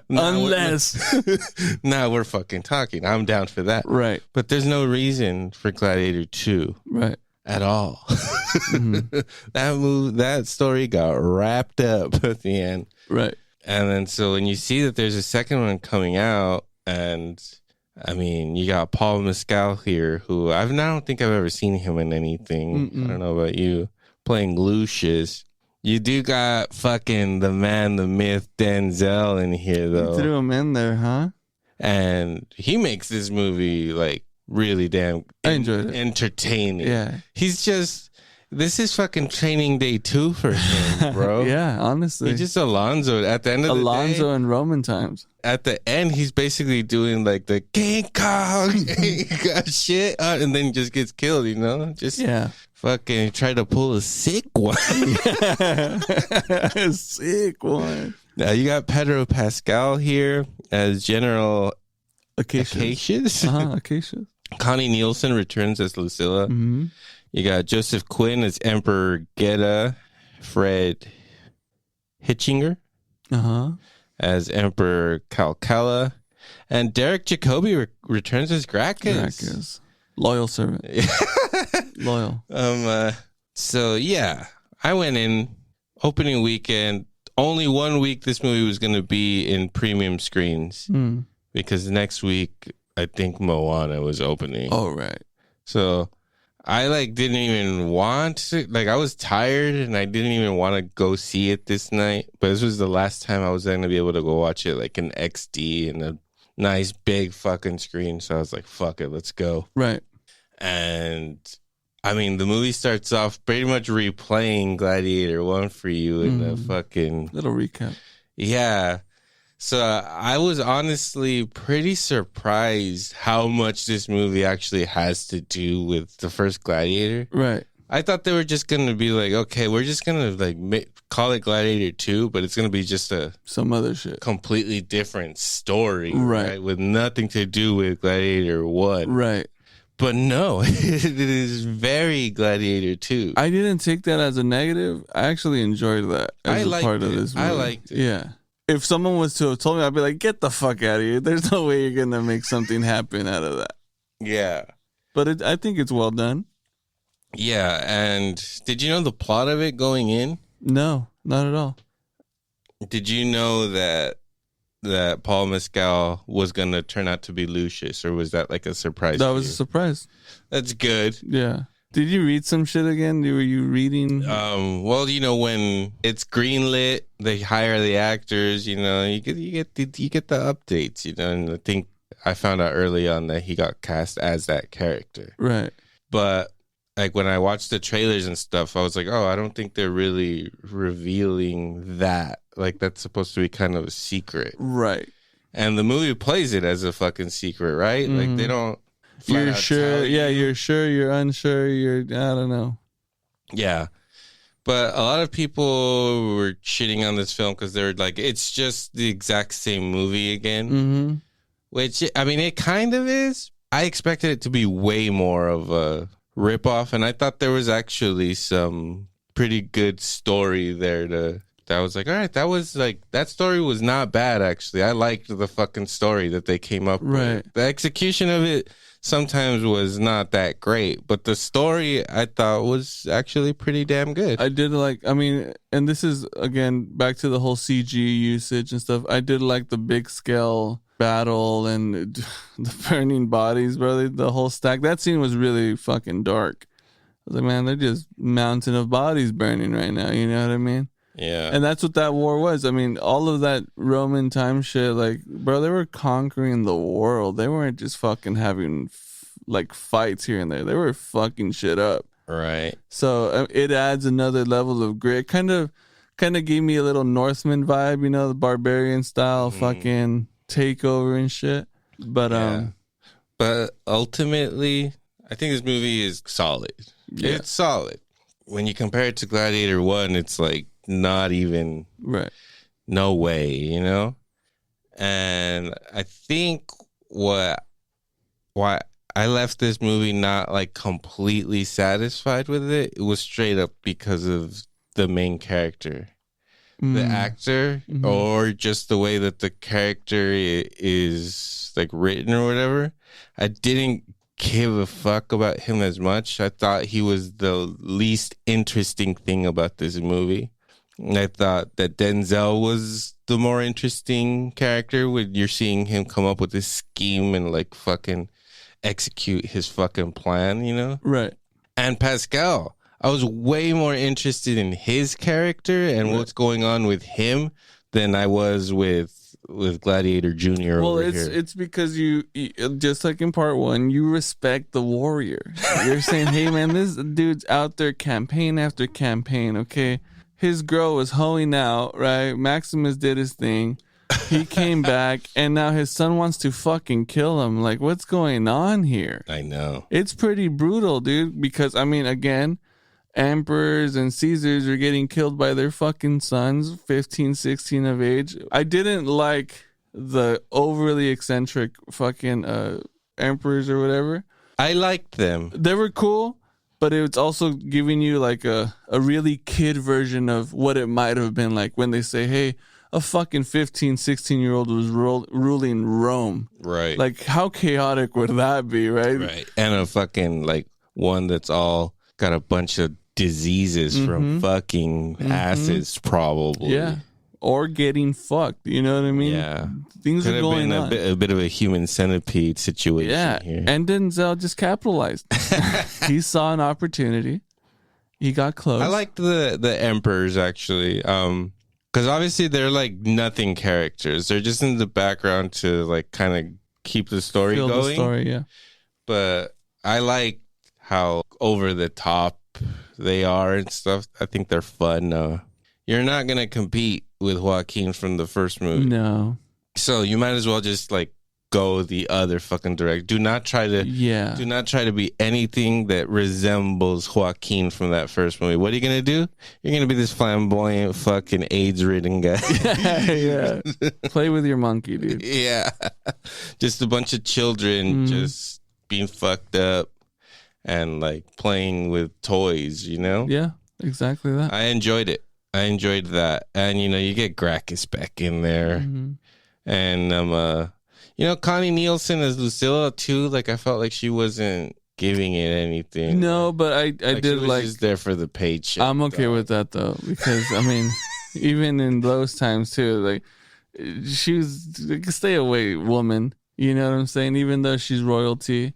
Unless. Now we're fucking talking. I'm down for that. Right. But there's no reason for Gladiator 2. Right. at all. That story got wrapped up at the end. Right. And then so when you see that there's a second one coming out, and I mean, you got Paul Mescal here, who I don't think I've ever seen him in anything. I don't know about you, playing Lucius. You do got fucking the man, the myth, Denzel in here, though. You threw him in there, huh? And he makes this movie like really damn I enjoyed it. Entertaining. Yeah. He's just, this is fucking Training Day 2 for him, bro. Yeah, honestly. He's just Alonzo at the end of the day. Alonzo in Roman times. At the end, he's basically doing like the King Kong shit, and then just gets killed, you know? Just fucking try to pull a sick one. Sick one. Now you got Pedro Pascal here as General Acacius. Acacius. Connie Nielsen returns as Lucilla. Mm-hmm. You got Joseph Quinn as Emperor Geta. Fred Hitchinger as Emperor Calcala. And Derek Jacobi returns as Gracchus. Loyal servant. Loyal. So yeah, I went in opening weekend. Only 1 week this movie was going to be in premium screens because next week I think Moana was opening. Oh right. So I didn't even want to, I was tired and I didn't even want to go see it this night. But this was the last time I was going to be able to go watch it in XD and a nice big fucking screen. So I was like, fuck it, let's go. Right. And I mean, the movie starts off pretty much replaying Gladiator 1 for you in the fucking... Little recap. Yeah. So I was honestly pretty surprised how much this movie actually has to do with the first Gladiator. Right. I thought they were just going to be okay, we're just going to call it Gladiator 2, but it's going to be just some other shit. Completely different story. Right. With nothing to do with Gladiator 1. Right. But no, it is very Gladiator 2. I didn't take that as a negative. I actually enjoyed that as a part of this movie. I liked it. Yeah. If someone was to have told me, I'd be like, get the fuck out of here. There's no way you're going to make something happen out of that. Yeah. But I think it's well done. Yeah. And did you know the plot of it going in? No, not at all. Did you know that Paul Mescal was going to turn out to be Lucius, or was that a surprise? That was a surprise. That's good. Yeah. Did you read some shit again? Were you reading? Well, when it's greenlit, they hire the actors. You get the updates. And I think I found out early on that he got cast as that character. Right. But when I watched the trailers and stuff, I was like, oh, I don't think they're really revealing that. That's supposed to be kind of a secret. Right. And the movie plays it as a fucking secret, right? They don't. You're sure. Yeah, you're sure. You're unsure. I don't know. Yeah. But a lot of people were shitting on this film because they're it's just the exact same movie again. Mm-hmm. Which, I mean, it kind of is. I expected it to be way more of a ripoff, and I thought there was actually some pretty good story there that was all right, that story was not bad, actually. I liked the fucking story that they came up with. The execution of it sometimes was not that great, but the story I thought was actually pretty damn good. I did and this is, again, back to the whole CG usage and stuff. I did like the big scale battle and the burning bodies, bro. The whole stack. That scene was really fucking dark. I was like, man, they're just mountain of bodies burning right now. You know what I mean? Yeah. And that's what that war was. I mean, all of that Roman time shit, bro, they were conquering the world. They weren't just fucking having fights here and there. They were fucking shit up. Right. So it adds another level of grit. Kind of gave me a little Northman vibe, the barbarian style fucking takeover and shit. But but ultimately, I think this movie is solid. Yeah. It's solid. When you compare it to Gladiator 1, it's not even right. No way, And I think why I left this movie not completely satisfied with it was straight up because of the main character. The actor, or just the way that the character is written or whatever. I didn't give a fuck about him as much. I thought he was the least interesting thing about this movie. I thought that Denzel was the more interesting character when you're seeing him come up with this scheme and like fucking execute his fucking plan, you know? Right. And Pascal, I was way more interested in his character and what's going on with him than I was with Gladiator Jr. Well, over it's here. it's because you just like in part one, you respect the warrior. You're saying, hey man, this dude's out there campaign after campaign. Okay, his girl was hoeing out, right? Maximus did his thing. He came back, and now his son wants to fucking kill him. Like, what's going on here? I know. It's pretty brutal, dude. Because I mean, again, emperors and Caesars are getting killed by their fucking sons, 15, 16 of age. I didn't like the overly eccentric fucking emperors or whatever. I liked them. They were cool, but it was also giving you like a really kid version of what it might have been like when they say, hey, a fucking 15, 16-year-old was ruling Rome. Right. Like, how chaotic would that be, right? Right. And a fucking like one that's all got a bunch of diseases from fucking acids, probably. Yeah. Or getting fucked. You know what I mean? Yeah. Things Could are have going been on. a bit of a human centipede situation Yeah. here. And Denzel just capitalized. He saw an opportunity. He got close. I liked the emperors actually. Because obviously they're like nothing characters. They're just in the background to like kind of keep the story Feel going. the story, yeah. But I like how over the top they are and stuff. I think they're fun. You're not gonna compete with Joaquin from the first movie, No. so you might as well just like go the other fucking direction. Do not try to be anything that resembles Joaquin from that first movie. What are you gonna do? You're gonna be this flamboyant fucking AIDS-ridden guy. Yeah. Play with your monkey, dude. Yeah, just a bunch of children just being fucked up and like playing with toys, you know? Yeah, exactly that. I enjoyed it. I enjoyed that. And, you know, you get Gracchus back in there. And, you know, Connie Nielsen as Lucilla, too. Like, I felt like she wasn't giving it anything. No, but I like, did she was like... just there for the paycheck. I'm okay with that, though. Because, I mean, even in those times, too, like, she was like a stay-away woman. You know what I'm saying? Even though she's royalty.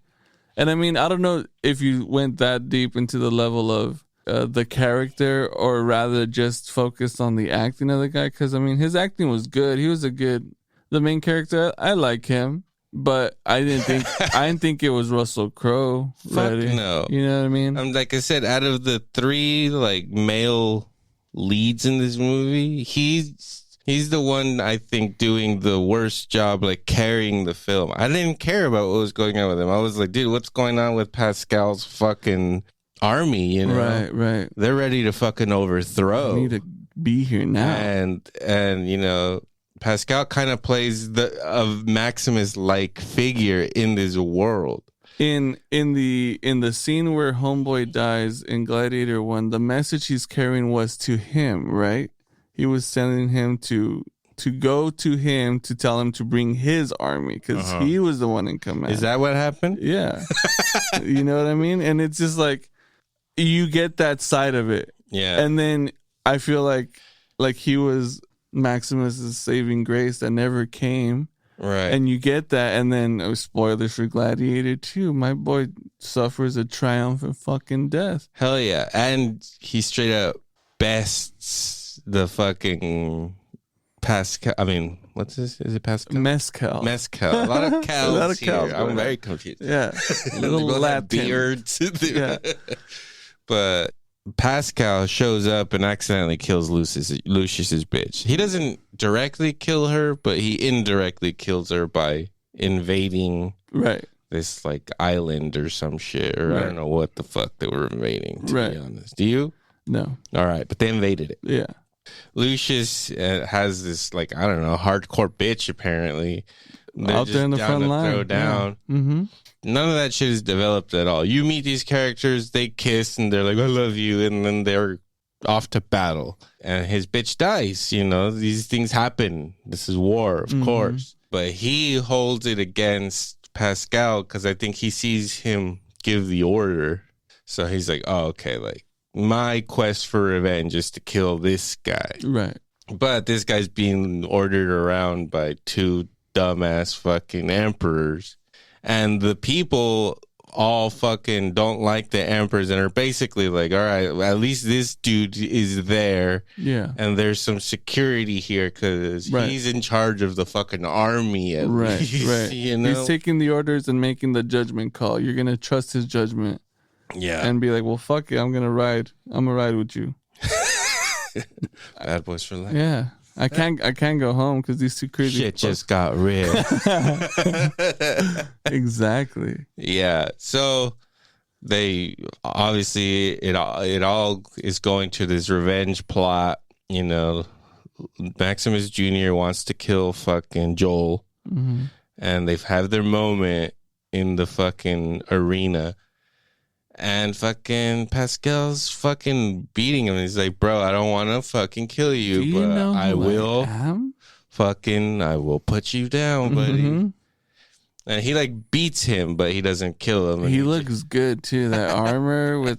And, I mean, I don't know if you went that deep into the level of the character or rather just focused on the acting of the guy. Because, I mean, his acting was good. He was the main character. I like him. But I didn't think it was Russell Crowe. Fuck no. You know what I mean? Like I said, out of the three like male leads in this movie, he's the one I think doing the worst job, like carrying the film. I didn't care about what was going on with him. I was like, dude, what's going on with Pascal's fucking army? You know, Right. They're ready to fucking overthrow. I need to be here now. And you know, Pascal kind of plays a Maximus like figure in this world. In the scene where Homeboy dies in Gladiator 1, the message he's carrying was to him, right? He was sending him to go to him to tell him to bring his army because he was the one in command. Is that what happened? Yeah. You know what I mean? And it's just like you get that side of it. Yeah. And then I feel like he was Maximus's saving grace that never came. Right. And you get that, and then spoilers for Gladiator 2. My boy suffers a triumphant fucking death. Hell yeah. And he straight up bests the fucking Pascal. I mean, what's this? Is it Pascal? Mescal. A lot of cows. A lot of cows here. going I'm on. very confused. Yeah. Little People have Latin. beards. Yeah. But Pascal shows up and accidentally kills Lucius's bitch. He doesn't directly kill her, but he indirectly kills her by invading this like island or some shit, or I don't know what the fuck they were invading, to be honest. Do you? No. All right, but they invaded it. Yeah. Lucius has this like, I don't know, hardcore bitch apparently. They're out there in the just front down to line. throw down. Yeah. Mm-hmm. None of that shit is developed at all. You meet these characters, they kiss, and they're like, I love you, and then they're off to battle. And his bitch dies, you know? These things happen. This is war, of course. But he holds it against Pascal because I think he sees him give the order. So he's like, oh, okay, like my quest for revenge is to kill this guy. Right. But this guy's being ordered around by two dumbass fucking emperors. And the people all fucking don't like the emperors and are basically like, all right, at least this dude is there. Yeah. And there's some security here because he's in charge of the fucking army at least. Right. You know? He's taking the orders and making the judgment call. You're going to trust his judgment. Yeah. And be like, well, fuck it. I'm going to ride. I'm going to ride with you. Bad boys for life. Yeah. I can't go home because these two crazy shit just got real. Exactly. Yeah. So they obviously it all is going to this revenge plot. You know, Maximus Jr. wants to kill fucking Joel, and they've had their moment in the fucking arena. And fucking Pascal's fucking beating him. He's like, bro, I don't want to fucking kill you, but I will I will put you down, buddy. And he like beats him, but he doesn't kill him. He looks good too. That armor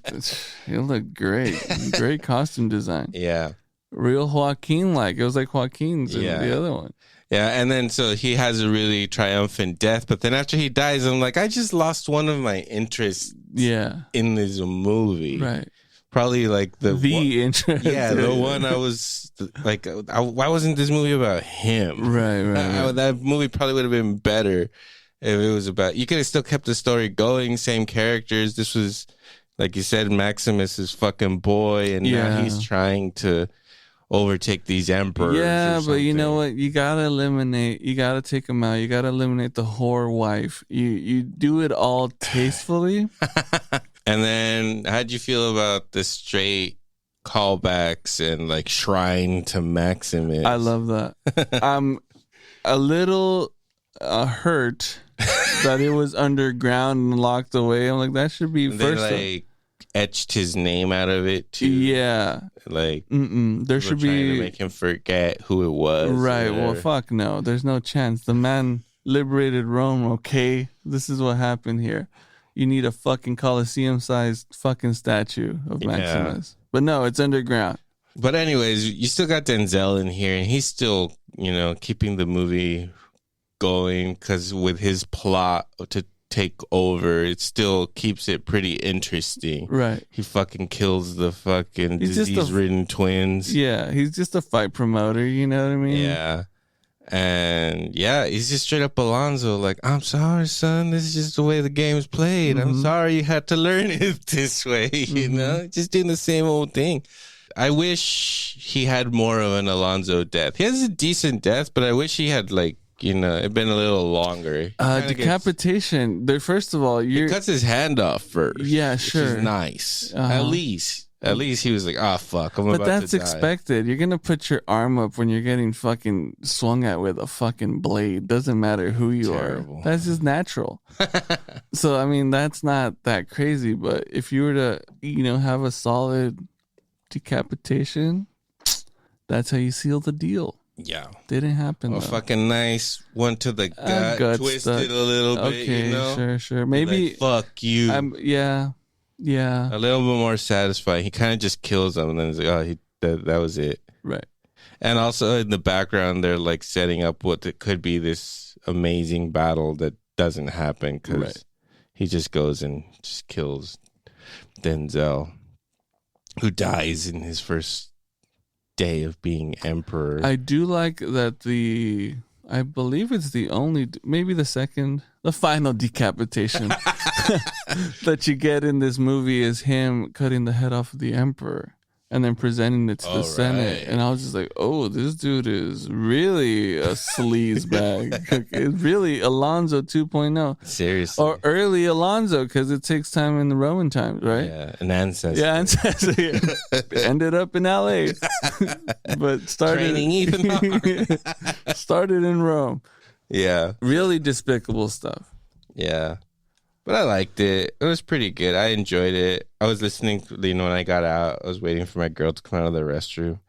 he'll look great. Great costume design. Yeah. Real Joaquin like. It was like Joaquin's in the other one. Yeah, and then so he has a really triumphant death, but then after he dies, I'm like, I just lost one of my interests in this movie. Right. Probably like the interest. Yeah, the one I was like, why wasn't this movie about him? Right. That movie probably would have been better if it was about, you could have still kept the story going, same characters. This was, like you said, Maximus's fucking boy, and now he's trying to overtake these emperors. Yeah, but you know what? You gotta take them out. You gotta eliminate the whore wife. You do it all tastefully. And then how'd you feel about the straight callbacks and like shrine to Maximus? I love that. I'm a little hurt that it was underground and locked away. I'm like, that should be first. They like etched his name out of it too. Yeah. Like there should be to make him forget who it was. Right. Well, fuck no. There's no chance. The man liberated Rome. Okay, this is what happened here. You need a fucking Colosseum-sized fucking statue of Maximus. But no, it's underground. But anyways, you still got Denzel in here, and he's still, you know, keeping the movie going because with his plot to take over, it still keeps it pretty interesting. Right. He fucking kills the fucking disease-ridden twins. Yeah, he's just a fight promoter, you know what I mean? Yeah. And yeah, he's just straight up Alonzo, like, I'm sorry, son, this is just the way the game's played. I'm sorry you had to learn it this way, you know? Just doing the same old thing. I wish he had more of an Alonzo death. He has a decent death, but I wish he had, like, you know, it been a little longer. Decapitation. First of all, he cuts his hand off first. Yeah, sure. Which is nice. At least he was like, ah, fuck, I'm about to die. But that's expected. You're going to put your arm up when you're getting fucking swung at with a fucking blade. Doesn't matter who you are. That's just natural. So, I mean, that's not that crazy. But if you were to, you know, have a solid decapitation, that's how you seal the deal. Yeah. Didn't happen, though. Fucking nice. Went to the gut, twisted a little bit, you know? Sure. Maybe. Like, fuck you. Yeah. A little bit more satisfying. He kind of just kills them, and then he's like, oh, that was it. Right. And also in the background, they're like setting up what it could be this amazing battle that doesn't happen because he just goes and just kills Denzel, who dies in his first day of being emperor. I do like that I believe it's the only, maybe the final decapitation that you get in this movie is him cutting the head off of the emperor and then presenting it to the Senate. And I was just like, oh, this dude is really a sleaze bag. It's really Alonzo 2.0. Seriously. Or early Alonzo, because it takes time in the Roman times, right? Yeah, an ancestor. Yeah, ancestor. Ended up in L.A. but started started in Rome. Yeah. Really despicable stuff. Yeah. But I liked it. It was pretty good. I enjoyed it. I was listening, you know, when I got out, I was waiting for my girl to come out of the restroom.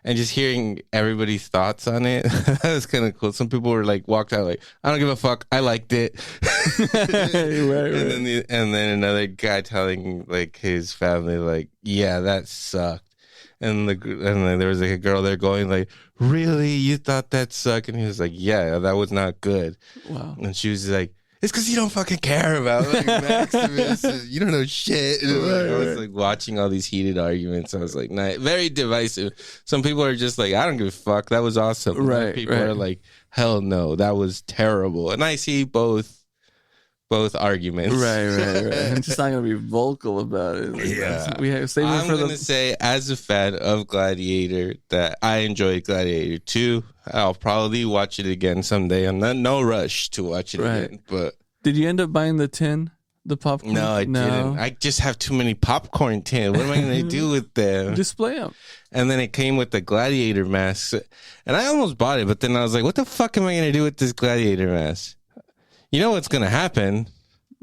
and just hearing everybody's thoughts on it, that was kind of cool. Some people were like, walked out like, I don't give a fuck, I liked it. Right. And then another guy telling like his family like, yeah, that sucked. And then there was like a girl there going like, really, you thought that sucked? And he was like, yeah, that was not good. Wow. And she was like, it's because you don't fucking care about like Maximus. You don't know shit. And I was like watching all these heated arguments. I was like, nah, very divisive. Some people are just like, I don't give a fuck. That was awesome. Right. People are like, hell no, that was terrible. And I see both arguments. Right. I'm just not gonna be vocal about it. Like, Yeah. we have save it I'm for gonna say, as a fan of Gladiator, that I enjoyed Gladiator 2. I'll probably watch it again someday. I'm no rush to watch it again. But did you end up buying the tin, the popcorn? no, I didn't. I just have too many popcorn tins. What am I gonna do with them? Display them. And then it came with the Gladiator mask, and I almost bought it. But then I was like, what the fuck am I gonna do with this Gladiator mask? You know what's gonna happen?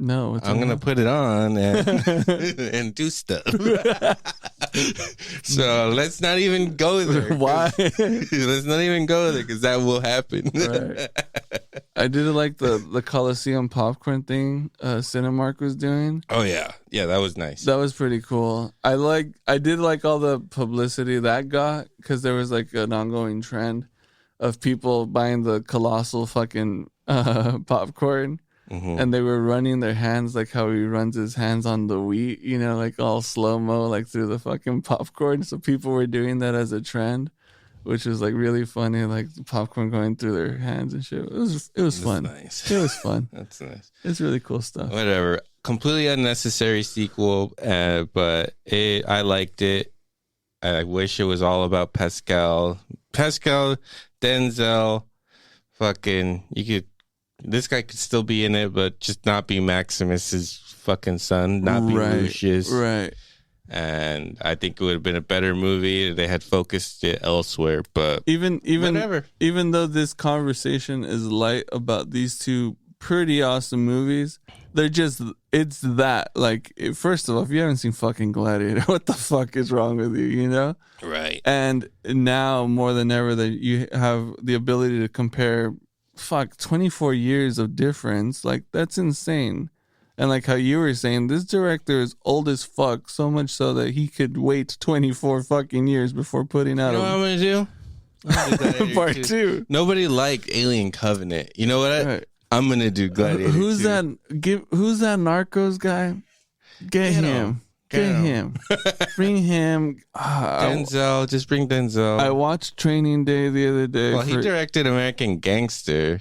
No, I'm gonna put it on and and do stuff. So let's not even go there. Why? Let's not even go there because that will happen. Right. I did like the Coliseum popcorn thing Cinemark was doing. Oh yeah, that was nice. That was pretty cool. I did like all the publicity that got because there was like an ongoing trend of people buying the colossal fucking popcorn. Mm-hmm. And they were running their hands like how he runs his hands on the wheat, you know, like all slow-mo, like through the fucking popcorn. So people were doing that as a trend, which was like really funny, like the popcorn going through their hands and shit. It was fun. Nice. It was fun. That's nice. It's really cool stuff. Whatever. Completely unnecessary sequel, but I liked it. I wish it was all about Pascal, Denzel, fucking, this guy could still be in it, but just not be Maximus's fucking son, not be Lucius. Right. And I think it would have been a better movie if they had focused it elsewhere. But whatever. Even though this conversation is light about these two pretty awesome movies, it's that. Like, first of all, if you haven't seen fucking Gladiator, what the fuck is wrong with you, you know? Right. And now more than ever that you have the ability to compare 24 years of difference, like that's insane. And like how you were saying, this director is old as fuck, so much so that he could wait 24 fucking years before putting out what I'm gonna do? part 2. Nobody liked Alien Covenant. You know what? Right. I'm gonna do Gladiator. Who's 2. that? Who's that Narcos guy? Get him. Get him. Bring him. Denzel. Just bring Denzel. I watched Training Day the other day. Well, he directed American Gangster,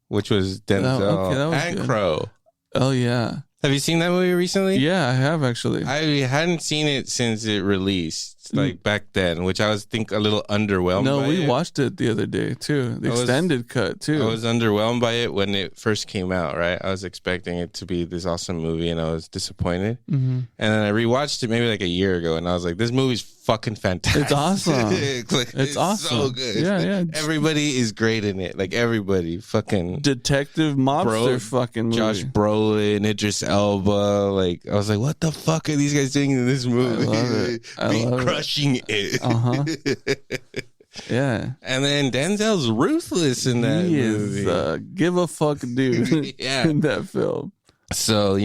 which was Denzel that was and good. Crow. Oh, yeah. Have you seen that movie recently? Yeah, I have actually. I hadn't seen it since it released, like back then, which I was a little underwhelmed by. No, we it. watched it the other day too. The extended cut too. I was underwhelmed by it when it first came out, right? I was expecting it to be this awesome movie and I was disappointed. Mm-hmm. And then I rewatched it maybe like a year ago and I was like, this movie's fucking fantastic. It's awesome. It's awesome. So good. Yeah. Everybody is great in it. Like everybody. Fucking detective mobster fucking movie. Josh Brolin, Idris Elba. Like I was like, what the fuck are these guys doing in this movie? I love it. Crushing it. Uh-huh. Yeah. And then Denzel's ruthless in that movie. He is give a fuck dude in that film. So,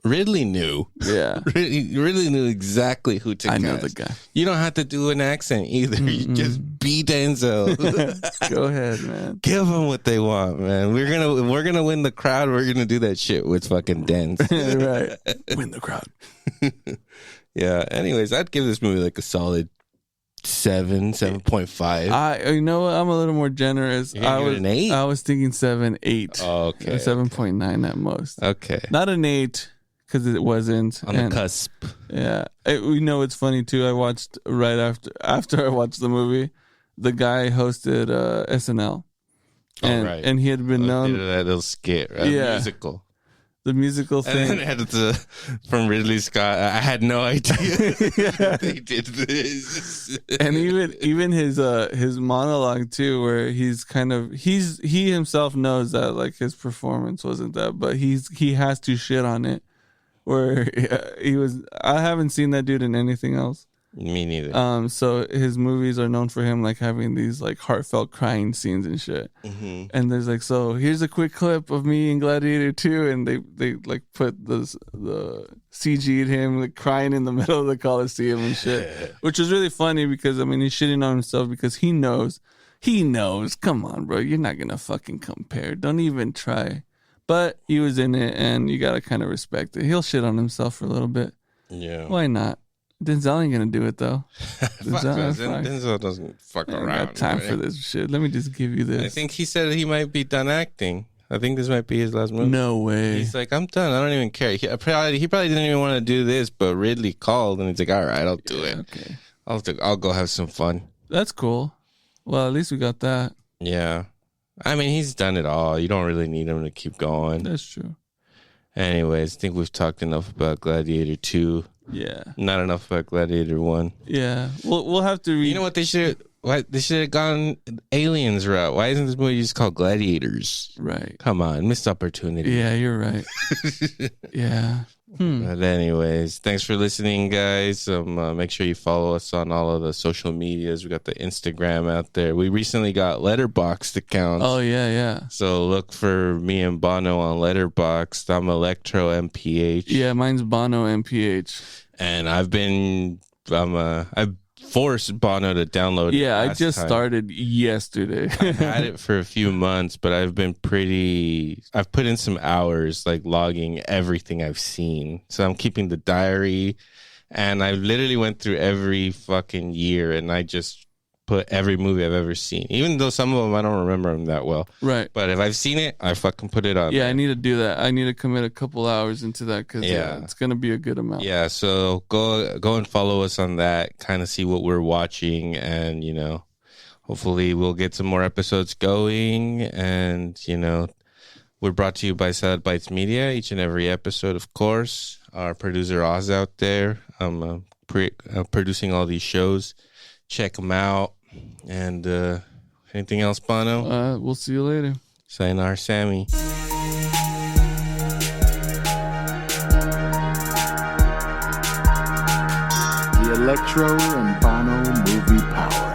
Ridley knew. Yeah. Ridley knew exactly who to cast. I know the guy. You don't have to do an accent either. Mm-hmm. You just be Denzel. Go ahead, man. Give them what they want, man. We're gonna win the crowd. We're gonna do that shit with fucking Denz. Right. Win the crowd. Yeah. Anyways, I'd give this movie like a solid 7.5. You know what? I'm a little more generous. I was an 8. I was thinking 7, 8. Oh, okay. 7.9 at most. Okay. Not an 8 because it wasn't on the cusp. Yeah. It's funny too. I watched right after I watched the movie, the guy hosted SNL. And, right. And he had been known that little skit, right? Yeah. Musical. The musical thing. And then it from Ridley Scott. I had no idea they did this. And even his monologue too, where he's he himself knows that like his performance wasn't that, but he has to shit on it. Where I haven't seen that dude in anything else. Me neither. So his movies are known for him like having these like heartfelt crying scenes and shit. Mm-hmm. And there's like, so here's a quick clip of me in Gladiator 2, and they like put the CG'd him like crying in the middle of the Coliseum and shit, which was really funny because I mean he's shitting on himself because he knows. Come on, bro, you're not gonna fucking compare. Don't even try. But he was in it, and you gotta kind of respect it. He'll shit on himself for a little bit. Yeah. Why not? Denzel ain't gonna do it though. Denzel doesn't fuck I around. ain't got time right? for this shit. Let me just give you this. I think he said he might be done acting. I think this might be his last movie. No way. He's like, I'm done. I don't even care. He probably didn't even want to do this, but Ridley called, and he's like, all right, I'll do it. Okay. I'll go have some fun. That's cool. Well, at least we got that. Yeah. I mean, he's done it all. You don't really need him to keep going. That's true. Anyways, I think we've talked enough about Gladiator 2. Yeah. Not enough about Gladiator 1. Yeah. We'll have to read. You know what they should have gone aliens route. Why isn't this movie just called Gladiators? Right. Come on, missed opportunity. Yeah, you're right. Yeah. But anyways, thanks for listening, guys. Make sure you follow us on all of the social medias. We got the Instagram out there. We recently got Letterboxd accounts. Oh yeah. So look for me and Bono on Letterboxd. I'm Electro MPH. Yeah, mine's Bono MPH. And I've forced Bono to download it. Yeah, I last just time. started yesterday. I've had it for a few months, but I've put in some hours like logging everything I've seen. So I'm keeping the diary, and I literally went through every fucking year, and I just put every movie I've ever seen, even though some of them I don't remember them that well. Right. But if I've seen it, I fucking put it on. Yeah, I need to do that. I need to commit a couple hours into that because it's going to be a good amount. Yeah, so go and follow us on that, kind of see what we're watching, and, hopefully we'll get some more episodes going, and, we're brought to you by Salad Bites Media, each and every episode, of course. Our producer Oz out there, producing all these shows. Check them out. And anything else, Bono? We'll see you later. Sayonara, Sammy. The Electro and Bono Movie Power